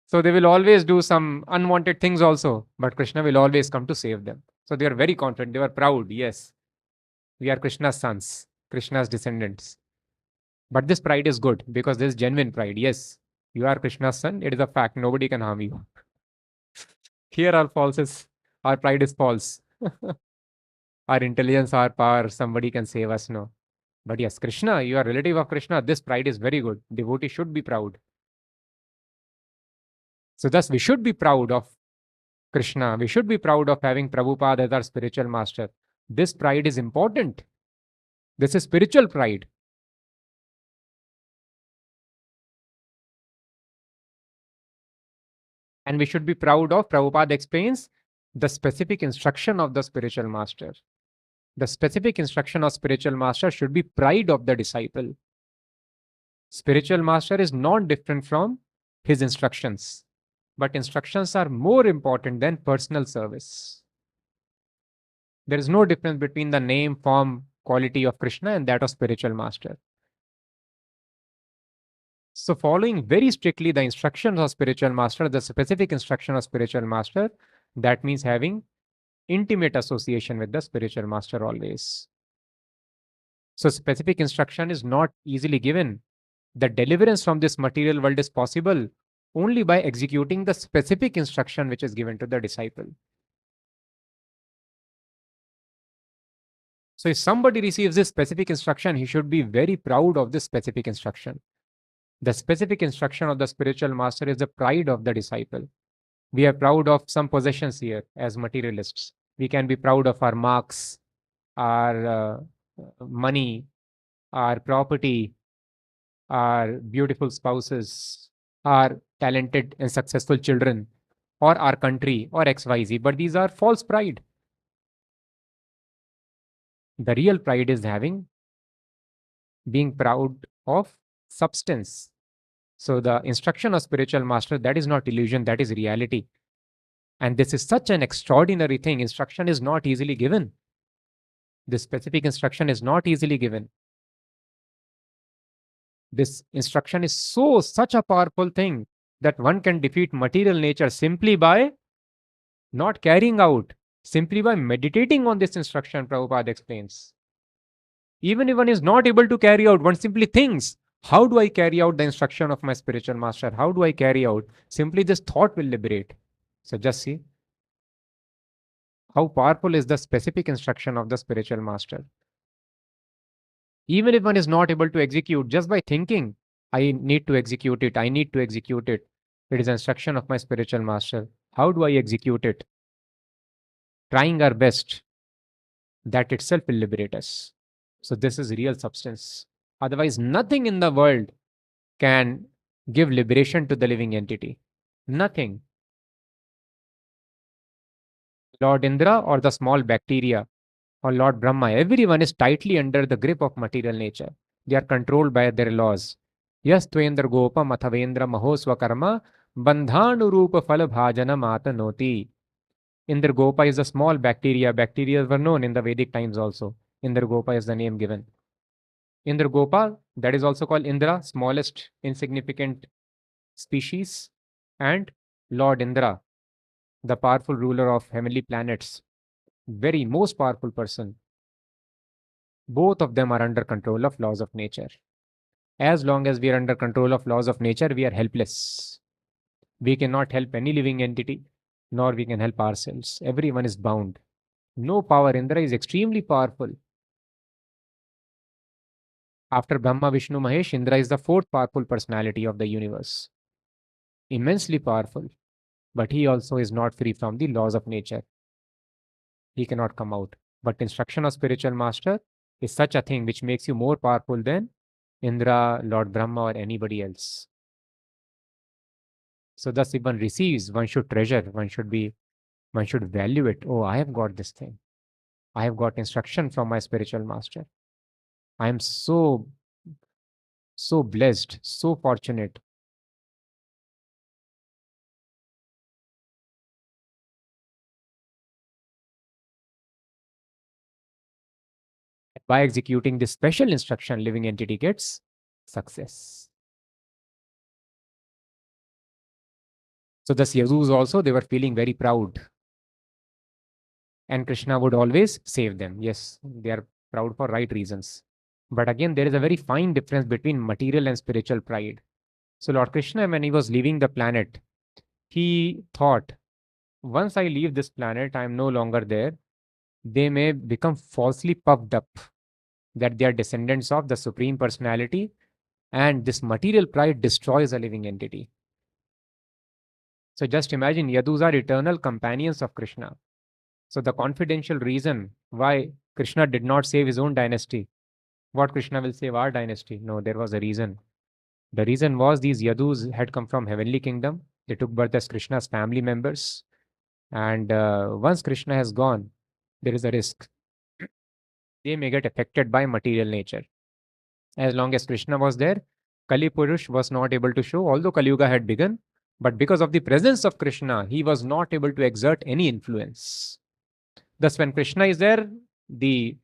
So they will always do some unwanted things also, but Krishna will always come to save them. So they are very confident. They were proud. Yes, we are Krishna's sons, Krishna's descendants. But this pride is good because this is genuine pride. Yes, you are Krishna's son. It is a fact. Nobody can harm you. Here our pride is false. Our intelligence, our power, somebody can save us. No. But yes, Krishna, you are relative of Krishna. This pride is very good. Devotee should be proud. So thus we should be proud of Krishna. We should be proud of having Prabhupada as our spiritual master. This pride is important. This is spiritual pride. And we should be proud of, Prabhupada explains, the specific instruction of the spiritual master. The specific instruction of spiritual master should be pride of the disciple. Spiritual master is not different from his instructions, but instructions are more important than personal service. There is no difference between the name, form, quality of Krishna and that of spiritual master. So following very strictly the instructions of spiritual master, the specific instruction of spiritual master, that means having intimate association with the spiritual master always. So specific instruction is not easily given. The deliverance from this material world is possible only by executing the specific instruction which is given to the disciple. So if somebody receives this specific instruction, he should be very proud of this specific instruction. The specific instruction of the spiritual master is the pride of the disciple. We are proud of some possessions here as materialists. We can be proud of our marks, our money, our property, our beautiful spouses, our talented and successful children, or our country, or XYZ. But these are false pride. The real pride is being proud of substance. So the instruction of spiritual master, that is not illusion, that is reality. And this is such an extraordinary thing. Instruction is not easily given. This specific instruction is not easily given. This instruction is such a powerful thing that one can defeat material nature simply by not carrying out, simply by meditating on this instruction, Prabhupada explains. Even if one is not able to carry out, one simply thinks, how do I carry out the instruction of my spiritual master? How do I carry out? Simply this thought will liberate. So just see how powerful is the specific instruction of the spiritual master. Even if one is not able to execute, just by thinking, I need to execute it, I need to execute it. It is instruction of my spiritual master. How do I execute it? Trying our best. That itself will liberate us. So this is real substance. Otherwise, nothing in the world can give liberation to the living entity. Nothing. Lord Indra or the small bacteria or Lord Brahma, everyone is tightly under the grip of material nature. They are controlled by their laws. Yas tvendra gopa mathavendra mahosva karma bandhanurupa phala bhajana matanoti. Indra Gopa is a small bacteria. Bacteria were known in the Vedic times also. Indra Gopa is the name given. Indra Gopa, that is also called Indra, smallest insignificant species, and Lord Indra, the powerful ruler of heavenly planets, very most powerful person. Both of them are under control of laws of nature. As long as we are under control of laws of nature, we are helpless. We cannot help any living entity, nor we can help ourselves. Everyone is bound. No power. Indra is extremely powerful. After Brahma, Vishnu, Mahesh, Indra is the fourth powerful personality of the universe. Immensely powerful. But he also is not free from the laws of nature. He cannot come out. But instruction of spiritual master is such a thing which makes you more powerful than Indra, Lord Brahma, or anybody else. So thus, if one receives, one should treasure, one should value it. Oh, I have got this thing. I have got instruction from my spiritual master. I am so blessed, so fortunate. By executing this special instruction, living entity gets success. So the Yadus also, they were feeling very proud. And Krishna would always save them. Yes, they are proud for right reasons. But again, there is a very fine difference between material and spiritual pride. So Lord Krishna, when he was leaving the planet, he thought, once I leave this planet, I am no longer there. They may become falsely puffed up that they are descendants of the Supreme Personality, and this material pride destroys a living entity. So just imagine, Yadus are eternal companions of Krishna. So the confidential reason why Krishna did not save his own dynasty, what Krishna will save our dynasty? No, there was a reason. The reason was these Yadus had come from heavenly kingdom. They took birth as Krishna's family members. And once Krishna has gone, there is a risk. They may get affected by material nature. As long as Krishna was there, Kali Purush was not able to show, although Kali Yuga had begun. But because of the presence of Krishna, he was not able to exert any influence. Thus, when Krishna is there, the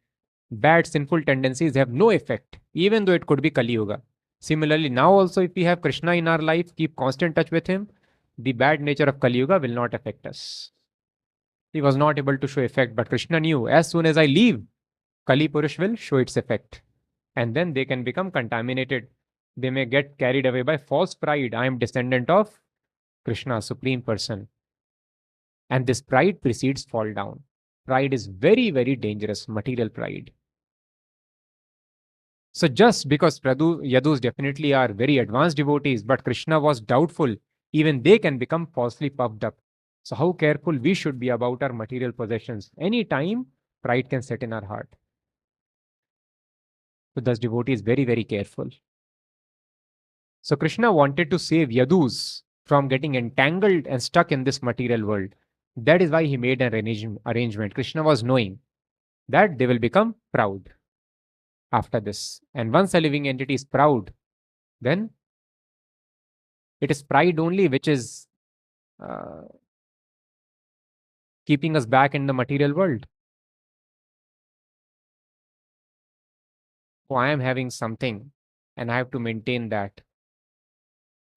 bad sinful tendencies have no effect, even though it could be Kali Yuga. Similarly, now also, if we have Krishna in our life, keep constant touch with him, the bad nature of Kali Yuga will not affect us. He was not able to show effect, but Krishna knew, as soon as I leave, Kali Purush will show its effect. And then they can become contaminated. They may get carried away by false pride. I am descendant of Krishna, Supreme Person. And this pride precedes fall down. Pride is very, very dangerous, material pride. So just because Yadus definitely are very advanced devotees, but Krishna was doubtful, even they can become falsely puffed up. So how careful we should be about our material possessions. Any time, pride can set in our heart. So thus devotee is very, very careful. So Krishna wanted to save Yadus from getting entangled and stuck in this material world. That is why he made an arrangement. Krishna was knowing that they will become proud after this. And once a living entity is proud, then it is pride only which is uh, keeping us back in the material world. Oh, I am having something and I have to maintain that.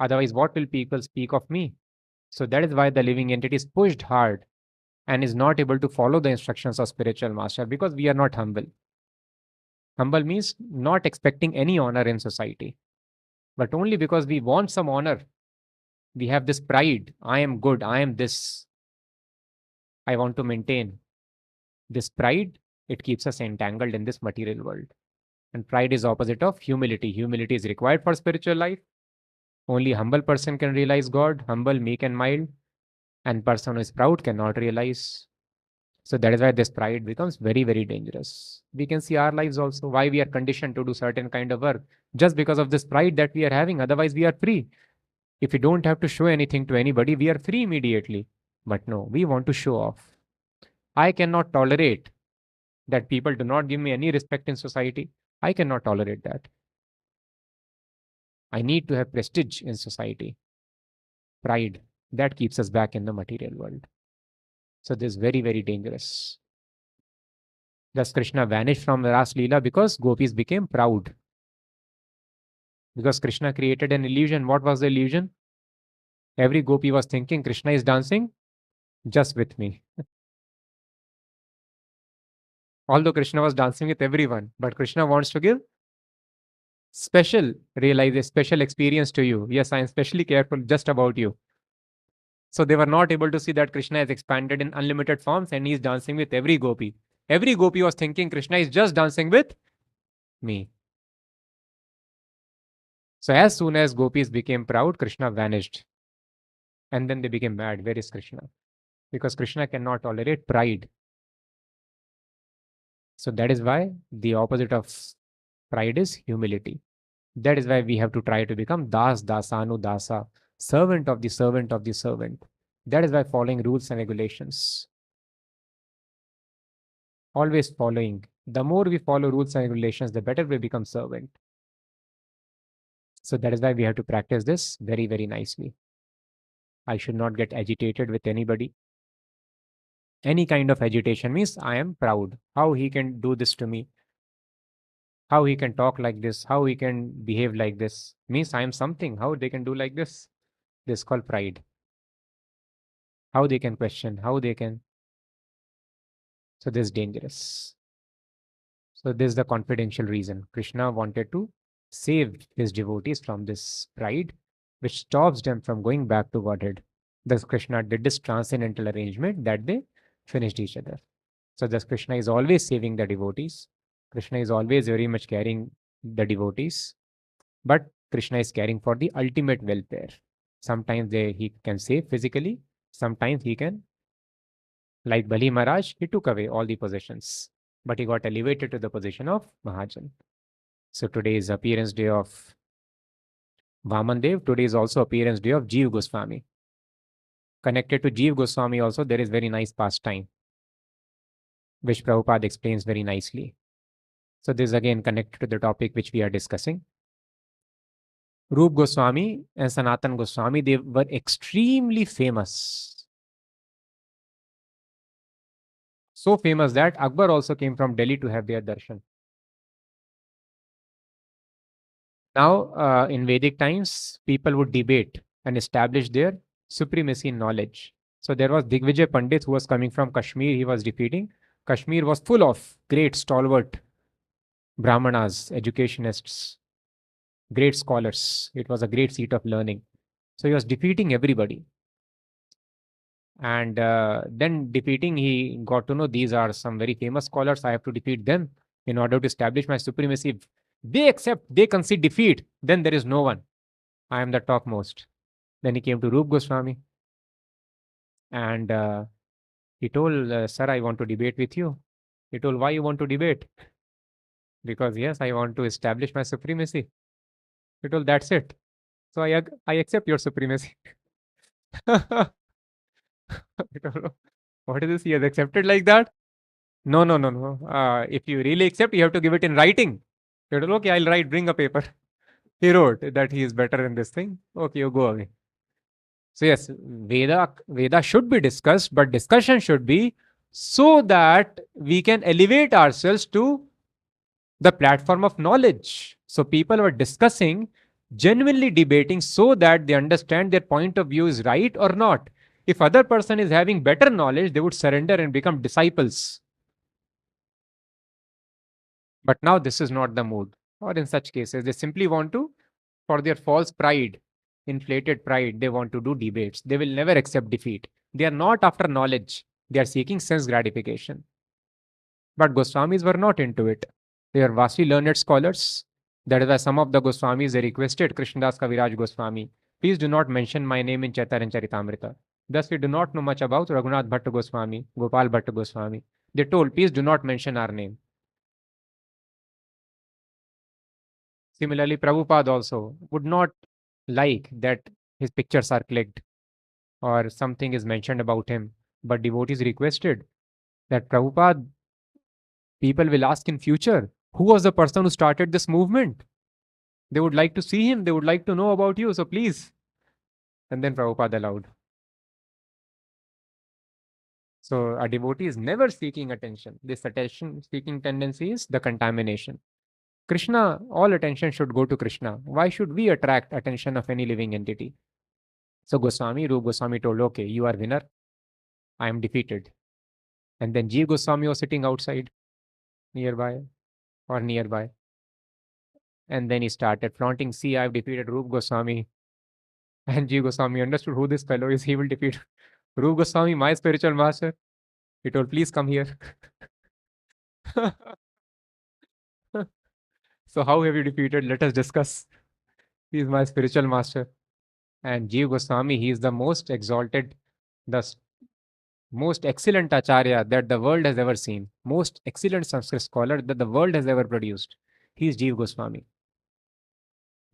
Otherwise, what will people speak of me? So that is why the living entity is pushed hard and is not able to follow the instructions of spiritual master, because we are not humble. Humble means not expecting any honor in society, but only because we want some honor. We have this pride. I am good. I am this. I want to maintain this pride. It keeps us entangled in this material world. And pride is opposite of humility. Humility is required for spiritual life. Only humble person can realize God. Humble, meek and mild. And person who is proud cannot realize. So that is why this pride becomes very, very dangerous. We can see our lives also, why we are conditioned to do certain kind of work, just because of this pride that we are having. Otherwise, we are free. If we don't have to show anything to anybody, we are free immediately. But no, we want to show off. I cannot tolerate that people do not give me any respect in society. I cannot tolerate that. I need to have prestige in society. Pride, that keeps us back in the material world. So this is very, very dangerous. Thus Krishna vanished from Ras Leela because gopis became proud. Because Krishna created an illusion. What was the illusion? Every gopi was thinking Krishna is dancing just with me. Although Krishna was dancing with everyone, but Krishna wants to give special realize a special experience to you. Yes, I am specially careful just about you. So they were not able to see that Krishna has expanded in unlimited forms and he is dancing with every gopi. Every gopi was thinking Krishna is just dancing with me. So as soon as gopis became proud, Krishna vanished. And then they became mad. Where is Krishna? Because Krishna cannot tolerate pride. So that is why the opposite of pride is humility. That is why we have to try to become das, dasanu, dasa, servant of the servant of the servant. That is why following rules and regulations. Always following. The more we follow rules and regulations, the better we become servant. So that is why we have to practice this very, very nicely. I should not get agitated with anybody. Any kind of agitation means I am proud. How he can do this to me? How he can talk like this? How he can behave like this? Means I am something. How they can do like this? This is called pride. How they can question? How they can? So this is dangerous. So this is the confidential reason. Krishna wanted to save his devotees from this pride, which stops them from going back to Godhead. Thus Krishna did this transcendental arrangement that they finished each other. So thus Krishna is always saving the devotees. Krishna is always very much caring the devotees. But Krishna is caring for the ultimate welfare. Sometimes he can save physically. Sometimes he can, like Bali Maharaj, he took away all the possessions. But he got elevated to the position of Mahajan. So today is appearance day of Vamandev. Today is also appearance day of Jeev Goswami. Connected to Jeev Goswami also, there is very nice pastime, which Prabhupada explains very nicely. So this is again connected to the topic which we are discussing. Rup Goswami and Sanatan Goswami, they were extremely famous. So famous that Akbar also came from Delhi to have their darshan. Now, in Vedic times, people would debate and establish their supremacy in knowledge. So there was Digvijay Pandit who was coming from Kashmir. He was defeating. Kashmir was full of great stalwart Brahmanas, educationists, great scholars. It was a great seat of learning. So he was defeating everybody. And then defeating, he got to know these are some very famous scholars. I have to defeat them in order to establish my supremacy. If they accept, they concede defeat, then there is no one. I am the topmost. Then he came to Rup Goswami and he told, Sir, I want to debate with you. He told, why you want to debate? Because yes, I want to establish my supremacy. He told, that's it. So I accept your supremacy. I don't know. What is this? He has accepted like that? No, no, no, no. If you really accept, you have to give it in writing. He told, okay, I'll write, bring a paper. He wrote that he is better in this thing. Okay, you go away. So yes, Veda should be discussed, but discussion should be so that we can elevate ourselves to the platform of knowledge. So people were discussing, genuinely debating so that they understand their point of view is right or not. If other person is having better knowledge, they would surrender and become disciples. But now this is not the mood. Or in such cases, they simply want to, for their false pride, inflated pride, they want to do debates. They will never accept defeat. They are not after knowledge. They are seeking sense gratification. But Goswamis were not into it. They are vastly learned scholars. That is why some of the Goswamis, they requested Krishnadas Kaviraj Goswami, please do not mention my name in Chaitanya Charitamrita. Thus, we do not know much about Raghunath Bhatta Goswami, Gopal Bhatta Goswami. They told, please do not mention our name. Similarly, Prabhupada also would not like that his pictures are clicked or something is mentioned about him. But devotees requested that Prabhupada, people will ask in future, who was the person who started this movement? They would like to see him. They would like to know about you. So please. And then Prabhupada allowed. So a devotee is never seeking attention. This attention seeking tendency is the contamination. Krishna, all attention should go to Krishna. Why should we attract attention of any living entity? So Rup Goswami told, okay, you are winner. I am defeated. And then Jeev Goswami was sitting outside. nearby or nearby. And then he started flaunting, see, I've defeated Rup Goswami. And G. Goswami understood who this fellow is. He will defeat Rup Goswami, my spiritual master. He told, please come here. So how have you defeated? Let us discuss. He is my spiritual master. And Jiva Goswami, he is the most exalted, the most excellent acharya that the world has ever seen, most excellent Sanskrit scholar that the world has ever produced. He is Jiva Goswami.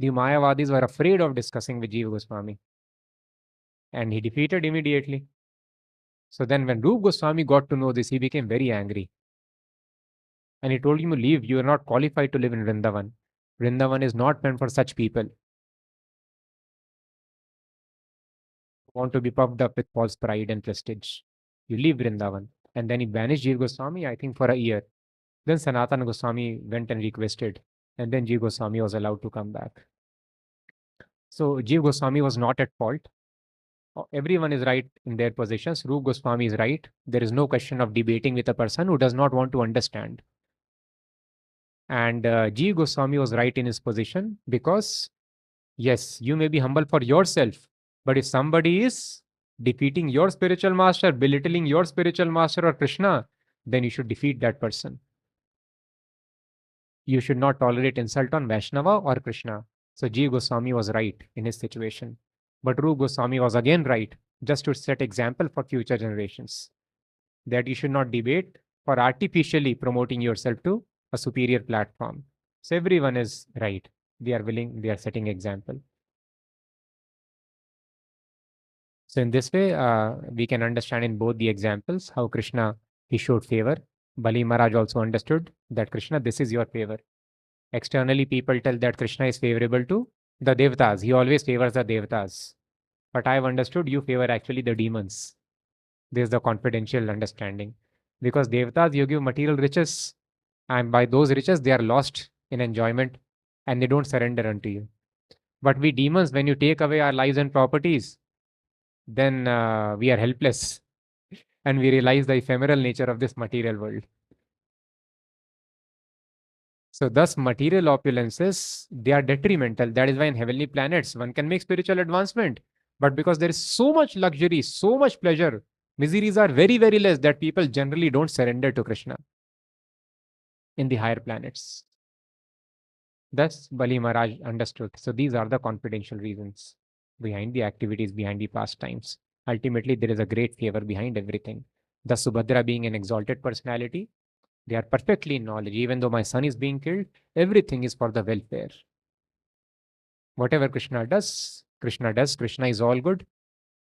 The Mayavadis were afraid of discussing with Jiva Goswami, and he defeated immediately. So then when Rup Goswami got to know this, he became very angry. And he told him to leave. You are not qualified to live in Vrindavan. Vrindavan is not meant for such people who want to be puffed up with false pride and prestige. You leave Vrindavan. And then he banished Jiva Goswami, I think, for a year. Then Sanatana Goswami went and requested, and then Jiva Goswami was allowed to come back. So Jiva Goswami was not at fault. Everyone is right in their positions. Rup Goswami is right. There is no question of debating with a person who does not want to understand. And Jiva Goswami was right in his position because, yes, you may be humble for yourself, but if somebody is defeating your spiritual master, belittling your spiritual master or Krishna, then you should defeat that person. You should not tolerate insult on Vaishnava or Krishna. So Jiva Goswami was right in his situation. But Rup Goswami was again right, just to set example for future generations. That you should not debate for artificially promoting yourself to a superior platform. So everyone is right. They are willing, they are setting example. So in this way, we can understand in both the examples how Krishna, he showed favor. Bali Maharaj also understood that Krishna, this is your favor. Externally, people tell that Krishna is favorable to the Devatas. He always favors the Devatas. But I've understood you favor actually the demons. There's the confidential understanding. Because Devatas, you give material riches, and by those riches, they are lost in enjoyment and they don't surrender unto you. But we demons, when you take away our lives and properties, then we are helpless and we realize the ephemeral nature of this material world. So thus material opulences, they are detrimental. That is why in heavenly planets, one can make spiritual advancement. But because there is so much luxury, so much pleasure, miseries are very, very less that people generally don't surrender to Krishna in the higher planets. Thus Bali Maharaj understood. So these are the confidential reasons behind the activities, behind the pastimes. Ultimately, there is a great favor behind everything. Thus Subhadra being an exalted personality, they are perfectly in knowledge. Even though my son is being killed, everything is for the welfare. Whatever Krishna does, Krishna does. Krishna is all good.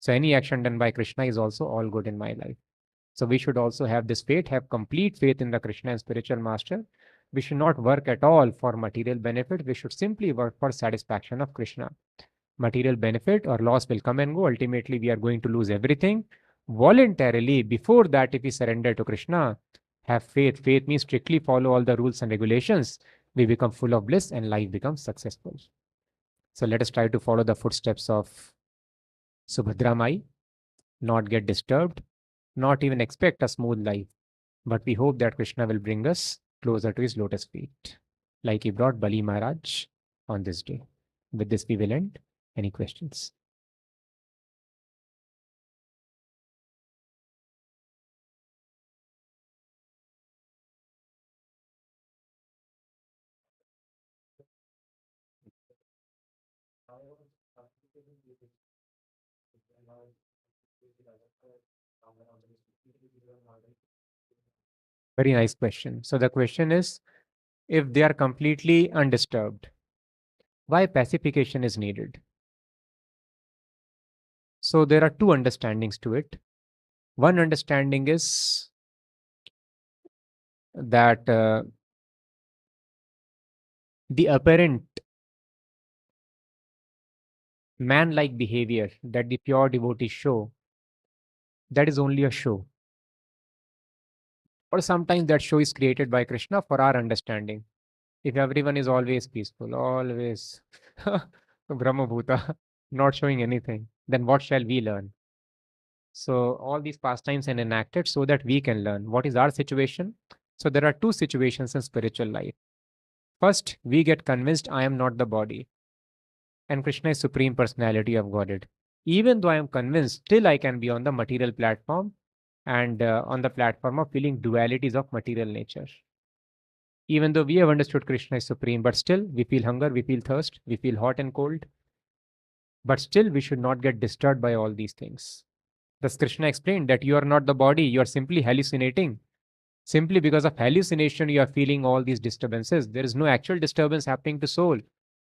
So any action done by Krishna is also all good in my life. So we should also have this faith, have complete faith in the Krishna and spiritual master. We should not work at all for material benefit. We should simply work for satisfaction of Krishna. Material benefit or loss will come and go. Ultimately, we are going to lose everything. Voluntarily, before that, if we surrender to Krishna, have faith. Faith means strictly follow all the rules and regulations. We become full of bliss and life becomes successful. So let us try to follow the footsteps of Subhadra Mai, not get disturbed, not even expect a smooth life. But we hope that Krishna will bring us closer to his lotus feet, like he brought Bali Maharaj on this day. With this, we will end. Any questions? Very nice question. So the question is, if they are completely undisturbed, why pacification is needed? So there are two understandings to it. One understanding is that the apparent man-like behavior that the pure devotees show, that is only a show. Or sometimes that show is created by Krishna for our understanding. If everyone is always peaceful, always Brahmabhuta, not showing anything, then what shall we learn? So all these pastimes are enacted so that we can learn. What is our situation? So there are two situations in spiritual life. First, we get convinced I am not the body and Krishna is Supreme Personality of Godhead. Even though I am convinced, still I can be on the material platform and on the platform of feeling dualities of material nature. Even though we have understood Krishna is supreme, but still we feel hunger, we feel thirst, we feel hot and cold. But still we should not get disturbed by all these things. Thus Krishna explained that you are not the body, you are simply hallucinating. Simply because of hallucination, you are feeling all these disturbances. There is no actual disturbance happening to soul.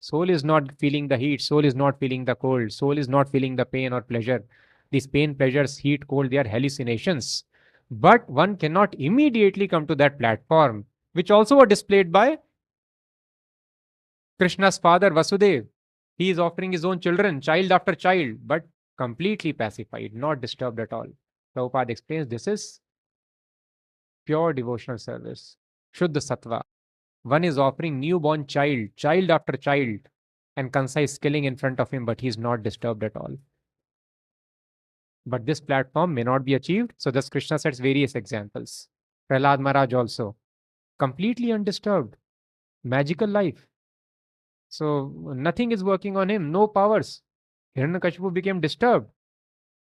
Soul is not feeling the heat, soul is not feeling the cold, soul is not feeling the pain or pleasure. These pain, pleasures, heat, cold, they are hallucinations. But one cannot immediately come to that platform, which also were displayed by Krishna's father Vasudev. He is offering his own children, child after child, but completely pacified, not disturbed at all. Prabhupada explains this is pure devotional service. Shuddha Sattva. One is offering newborn child, child after child, and concise killing in front of him, but he is not disturbed at all. But this platform may not be achieved, so thus Krishna sets various examples. Prahlāda Mahārāja also, completely undisturbed, magical life. So nothing is working on him, no powers. Hiranyakashipu became disturbed.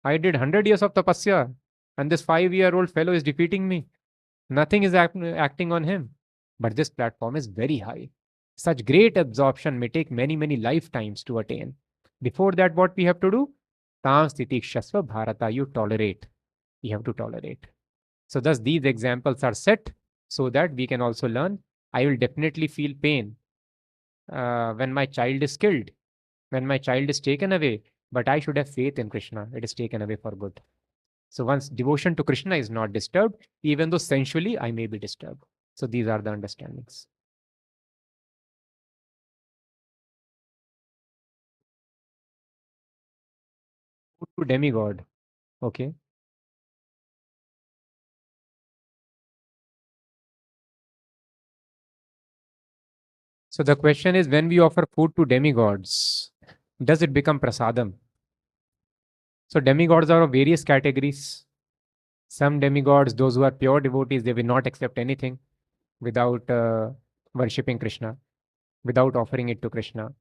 I did 100 years of tapasya, and this 5-year-old fellow is defeating me. Nothing is acting on him. But this platform is very high. Such great absorption may take many, many lifetimes to attain. Before that, what we have to do? Tam Stitikshasva Bharata, you tolerate. You have to tolerate. So thus these examples are set so that we can also learn. I will definitely feel pain when my child is killed, when my child is taken away, but I should have faith in Krishna. It is taken away for good. So once devotion to Krishna is not disturbed, even though sensually I may be disturbed. So these are the understandings. To demigod. Okay. So the question is, when we offer food to demigods, does it become prasadam? So demigods are of various categories. Some demigods, those who are pure devotees, they will not accept anything without worshipping Krishna, without offering it to Krishna.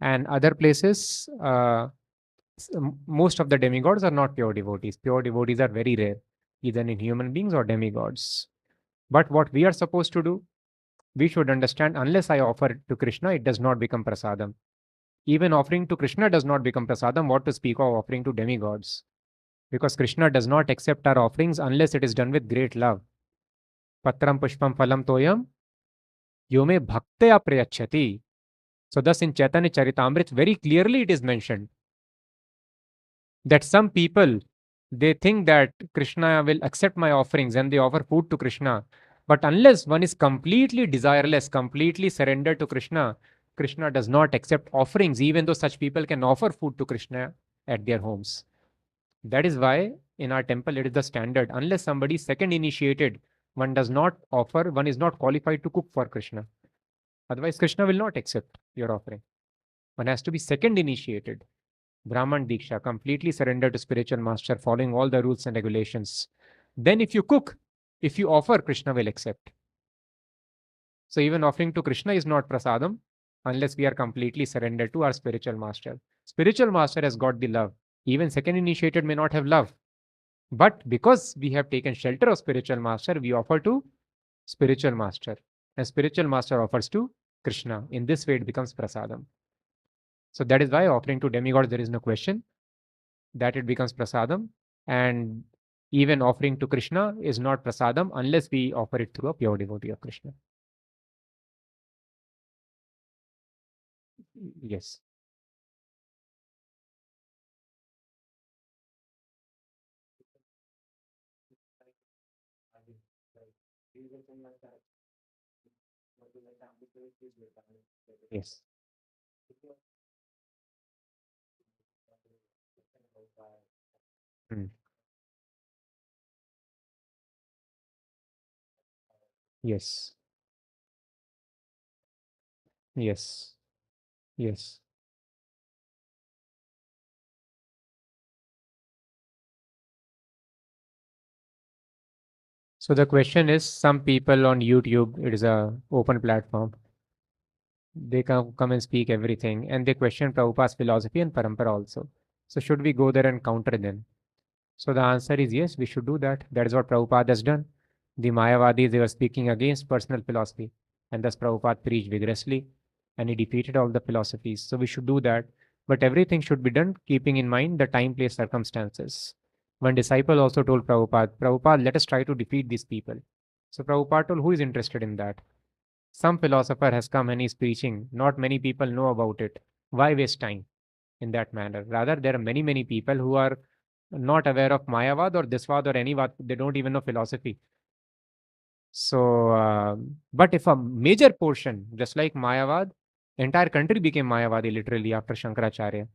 And other places, most of the demigods are not pure devotees. Pure devotees are very rare, either in human beings or demigods. But what we are supposed to do, we should understand unless I offer it to Krishna, it does not become prasadam. Even offering to Krishna does not become prasadam, what to speak of offering to demigods. Because Krishna does not accept our offerings unless it is done with great love. Patram pushpam phalam toyam yome bhaktya prayachati. So thus in Chaitanya Charitamrita, very clearly it is mentioned that some people, they think that Krishna will accept my offerings and they offer food to Krishna. But unless one is completely desireless, completely surrendered to Krishna, Krishna does not accept offerings, even though such people can offer food to Krishna at their homes. That is why in our temple it is the standard. Unless somebody is second initiated, one does not offer, one is not qualified to cook for Krishna. Otherwise, Krishna will not accept your offering. One has to be second initiated. Brahman Diksha, completely surrender to spiritual master, following all the rules and regulations. Then if you cook, if you offer, Krishna will accept. So even offering to Krishna is not prasadam unless we are completely surrendered to our spiritual master. Spiritual master has got the love. Even second initiated may not have love. But because we have taken shelter of spiritual master, we offer to spiritual master. And spiritual master offers to Krishna. In this way, it becomes prasadam. So that is why offering to demigods, there is no question that it becomes prasadam. And even offering to Krishna is not prasadam unless we offer it through a pure devotee of Krishna. Yes. Yes. Mm. Yes. Yes. Yes. So the question is, some people on YouTube, it is a open platform, they come and speak everything, and they question Prabhupada's philosophy and parampara also. So should we go there and counter them? So the answer is yes, we should do that. That is what Prabhupada has done. The Mayavadis, they were speaking against personal philosophy, and thus Prabhupada preached vigorously, and he defeated all the philosophies. So we should do that. But everything should be done keeping in mind the time, place, circumstances. One disciple also told Prabhupada, Prabhupada, let us try to defeat these people. So Prabhupada told, who is interested in that? Some philosopher has come and is preaching. Not many people know about it. Why waste time in that manner? Rather, there are many, many people who are not aware of Mayavad or Disvad or any Vad. They don't even know philosophy. So, but if a major portion, just like Mayavad, entire country became Mayavadi literally after Shankaracharya.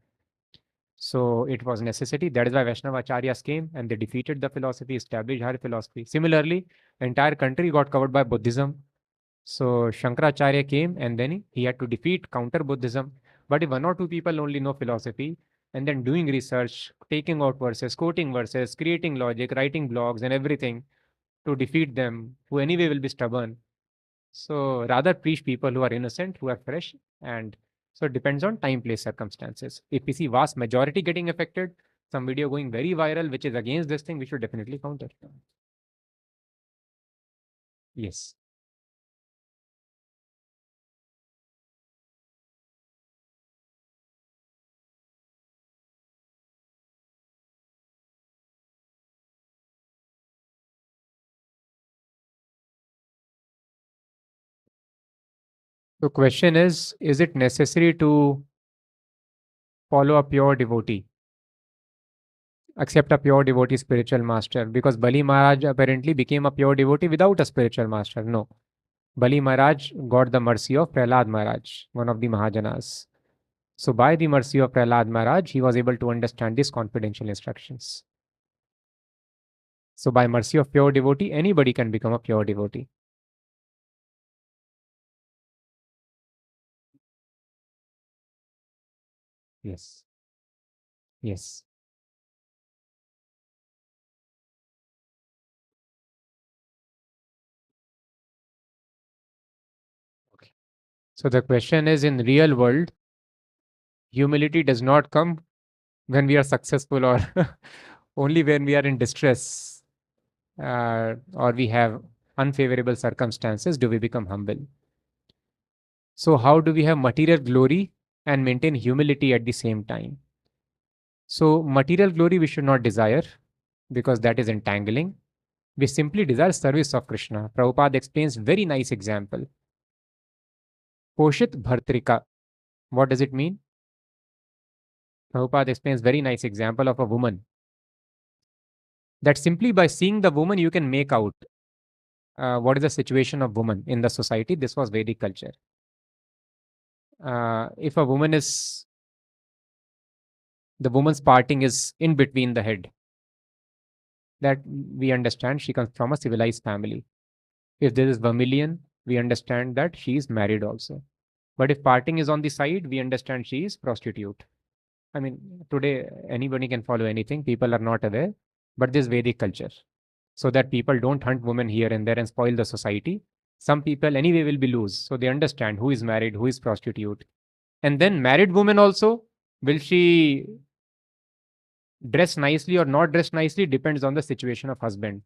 So it was necessity. That is why Vaishnavacharyas came and they defeated the philosophy, established Hare philosophy. Similarly, entire country got covered by Buddhism. So Shankaracharya came and then he had to defeat counter Buddhism. But if one or two people only know philosophy and then doing research, taking out verses, quoting verses, creating logic, writing blogs and everything to defeat them, who anyway will be stubborn. So rather preach people who are innocent, who are fresh, and so it depends on time, place, circumstances. If we see vast majority getting affected, some video going very viral, which is against this thing, we should definitely counter. Yes. So question is it necessary to follow a pure devotee, accept a pure devotee spiritual master? Because Bali Maharaj apparently became a pure devotee without a spiritual master. No. Bali Maharaj got the mercy of Prahlāda Mahārāja, one of the Mahajanas. So by the mercy of Prahlāda Mahārāja, he was able to understand these confidential instructions. So by mercy of pure devotee, anybody can become a pure devotee. Yes. Yes. Okay. So the question is, in real world, humility does not come when we are successful or only when we are in distress or we have unfavorable circumstances do we become humble. So how do we have material glory and maintain humility at the same time? So material glory we should not desire because that is entangling. We simply desire service of Krishna. Prabhupada explains very nice example. Poshit Bhartrika. What does it mean? Prabhupada explains very nice example of a woman. That simply by seeing the woman, you can make out what is the situation of woman in the society. This was Vedic culture. If a woman is, the woman's parting is in between the head, that we understand she comes from a civilized family. If there is vermilion, we understand that she is married also. But if parting is on the side, we understand she is prostitute. I mean, today anybody can follow anything. People are not aware, but this Vedic culture, so that people don't hunt women here and there and spoil the society. Some people anyway will be loose, so they understand who is married, who is prostitute, and then married woman also, will she dress nicely or not dress nicely depends on the situation of husband.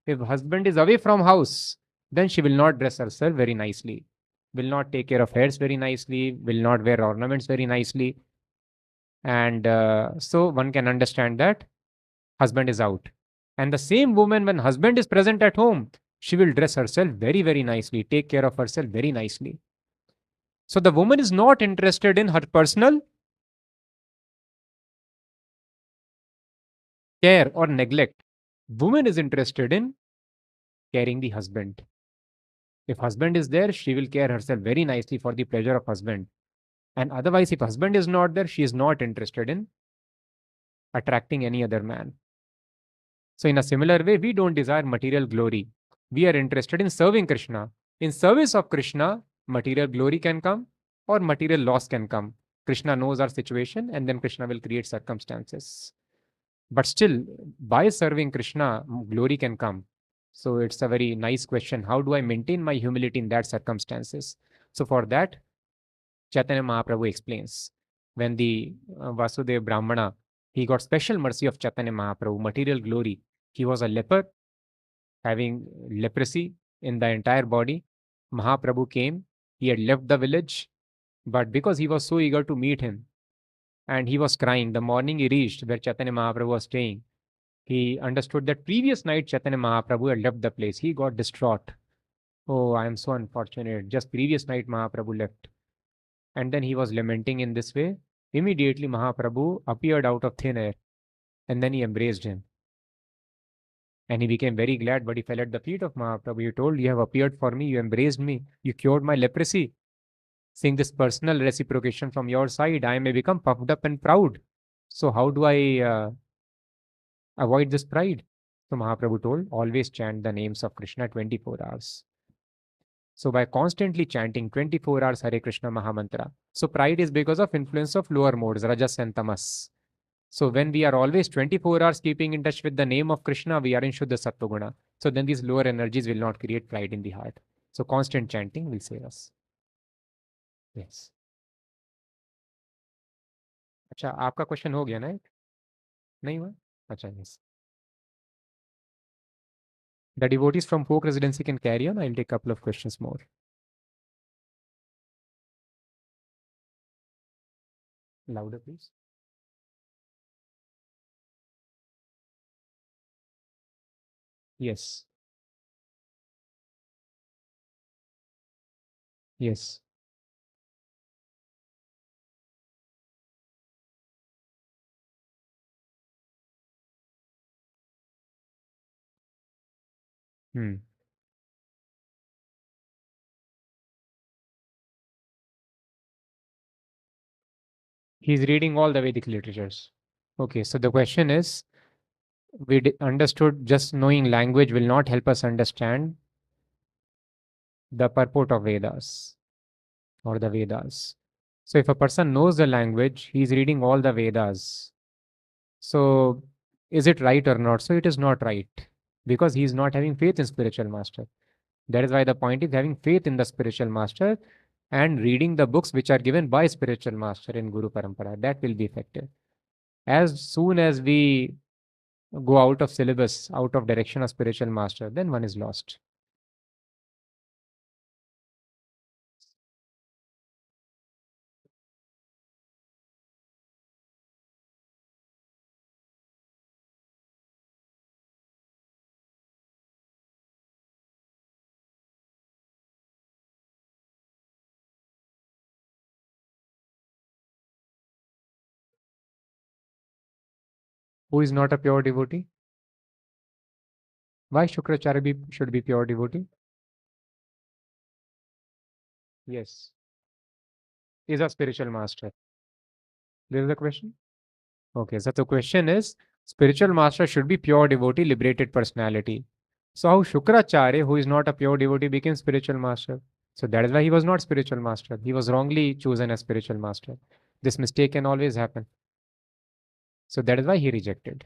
If husband is away from house, then she will not dress herself very nicely, will not take care of hairs very nicely, will not wear ornaments very nicely. And so one can understand that husband is out. And the same woman, when husband is present at home, she will dress herself very, very nicely, take care of herself very nicely. So the woman is not interested in her personal care or neglect. Woman is interested in caring the husband. If husband is there, she will care herself very nicely for the pleasure of husband. And otherwise, if husband is not there, she is not interested in attracting any other man. So in a similar way, we don't desire material glory. We are interested in serving Krishna. In service of Krishna, material glory can come or material loss can come. Krishna knows our situation and then Krishna will create circumstances. But still, by serving Krishna, glory can come. So it's a very nice question. How do I maintain my humility in that circumstances? So for that, Chaitanya Mahaprabhu explains, when the Vasudeva Brahmana, he got special mercy of Chaitanya Mahaprabhu, material glory. He was a leper, having leprosy in the entire body. Mahaprabhu came, he had left the village, but because he was so eager to meet him, and he was crying, the morning he reached where Chaitanya Mahaprabhu was staying, he understood that previous night Chaitanya Mahaprabhu had left the place. He got distraught. Oh, I am so unfortunate. Just previous night Mahaprabhu left. And then he was lamenting in this way. Immediately Mahaprabhu appeared out of thin air, and then he embraced him. And he became very glad, but he fell at the feet of Mahaprabhu. You told, you have appeared for me, you embraced me, you cured my leprosy. Seeing this personal reciprocation from your side, I may become puffed up and proud. So how do I avoid this pride? So Mahaprabhu told, always chant the names of Krishna 24 hours. So by constantly chanting 24 hours Hare Krishna Mahamantra. So pride is because of influence of lower modes, Rajas and Tamas. So when we are always 24 hours keeping in touch with the name of Krishna, we are in Shuddha Sattva Guna. So then these lower energies will not create pride in the heart. So constant chanting will save us. Yes. अच्छा, आपका question हो गया ना? नहीं हुआ? अच्छा, yes. The devotees from folk residency can carry on. I'll take a couple of questions more. Louder, please. Yes. Yes. Hmm. He's reading all the Vedic literatures. Okay, so the question is, we understood just knowing language will not help us understand the purport of Vedas or the Vedas. So if a person knows the language, he's reading all the Vedas. So is it right or not? So it is not right, because he is not having faith in spiritual master. That is why the point is having faith in the spiritual master and reading the books which are given by spiritual master in Guru Parampara. That will be effective. As soon as we go out of syllabus, out of direction of spiritual master, then one is lost. Who is not a pure devotee? Why should be pure devotee? Yes, is a spiritual master. This is the question. Okay, so the question is, spiritual master should be pure devotee, liberated personality. So how Shukracharya, who is not a pure devotee, became spiritual master? So that is why he was not spiritual master. He was wrongly chosen as spiritual master. This mistake can always happen. So that is why he rejected.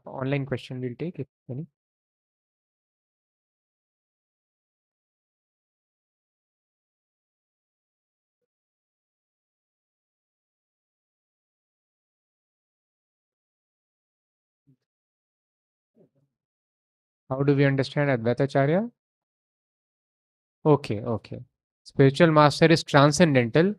Online question we'll take, if any. How do we understand Advaitacharya? Okay, okay. Spiritual master is transcendental.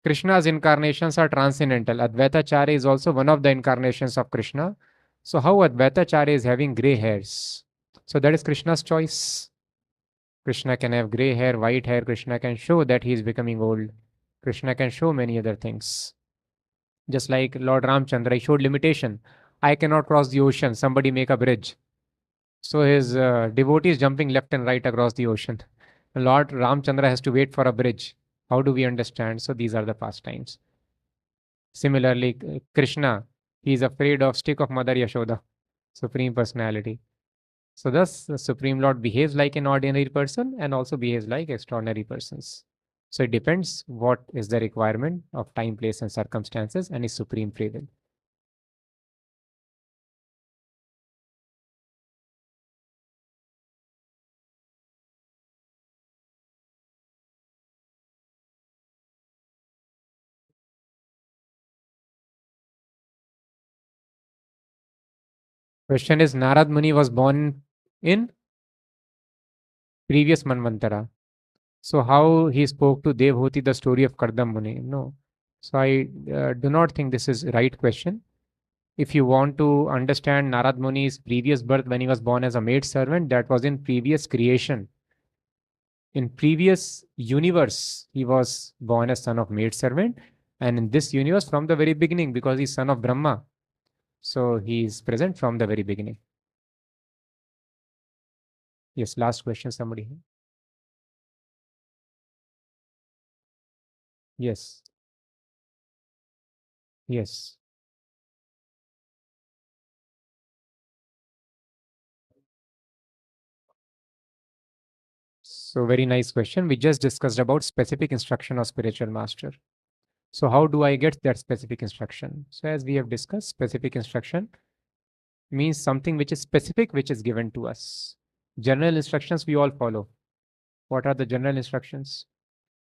Krishna's incarnations are transcendental. Advaitacharya is also one of the incarnations of Krishna. So how Advaitacharya is having grey hairs? So that is Krishna's choice. Krishna can have grey hair, white hair. Krishna can show that he is becoming old. Krishna can show many other things. Just like Lord Ramchandra, he showed limitation. I cannot cross the ocean. Somebody make a bridge. So his devotees jumping left and right across the ocean. Lord Ramchandra has to wait for a bridge. How do we understand? So these are the pastimes. Similarly, Krishna, he is afraid of stick of Mother Yashoda, Supreme Personality. So thus, the Supreme Lord behaves like an ordinary person and also behaves like extraordinary persons. So it depends what is the requirement of time, place, and circumstances and his supreme free will. Question is, Narad Muni was born in previous Manvantara. So how he spoke to Devhuti the story of Kardam Muni? No. So I do not think this is right question. If you want to understand Narad Muni's previous birth when he was born as a maid servant, that was in previous creation. In previous universe, he was born as son of maid servant, and in this universe from the very beginning, because he's son of Brahma. So he is present from the very beginning. Yes, last question, somebody. Yes. Yes. So very nice question. We just discussed about specific instruction of spiritual master. So how do I get that specific instruction? So as we have discussed, specific instruction means something which is specific, which is given to us. General instructions we all follow. What are the general instructions?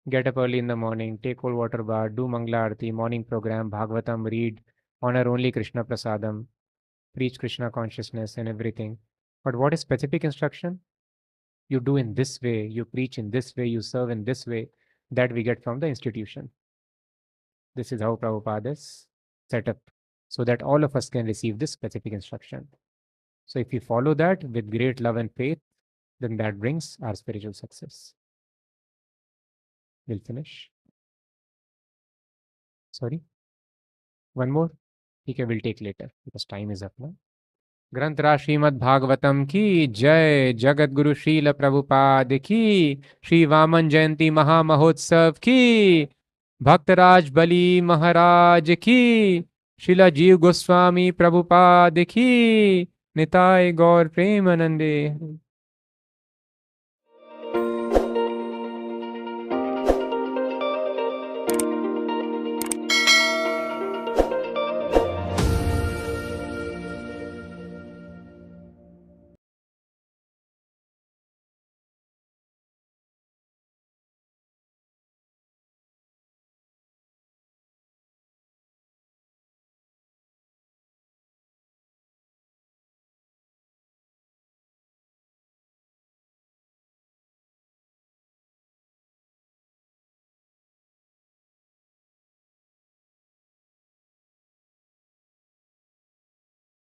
Get up early in the morning, take cold water bath, do Mangla Arati, morning program, Bhagavatam, read, honor only Krishna Prasadam, preach Krishna consciousness and everything. But what is specific instruction? You do in this way, you preach in this way, you serve in this way. That we get from the institution. This is how Prabhupada is set up so that all of us can receive this specific instruction. So if we follow that with great love and faith, then that brings our spiritual success. We'll finish. Sorry. One more? Okay, we'll take later because time is up now. ग्रंथराज Shrimad Bhagavatam की जय, जगत गुरु श्रील प्रभुपाद की, श्री वामन जयंती महामहोत्सव की, भक्तराज बली महाराज की, शिला जीव गोस्वामी प्रभुपाद की, निताय गौर प्रेमानंदे।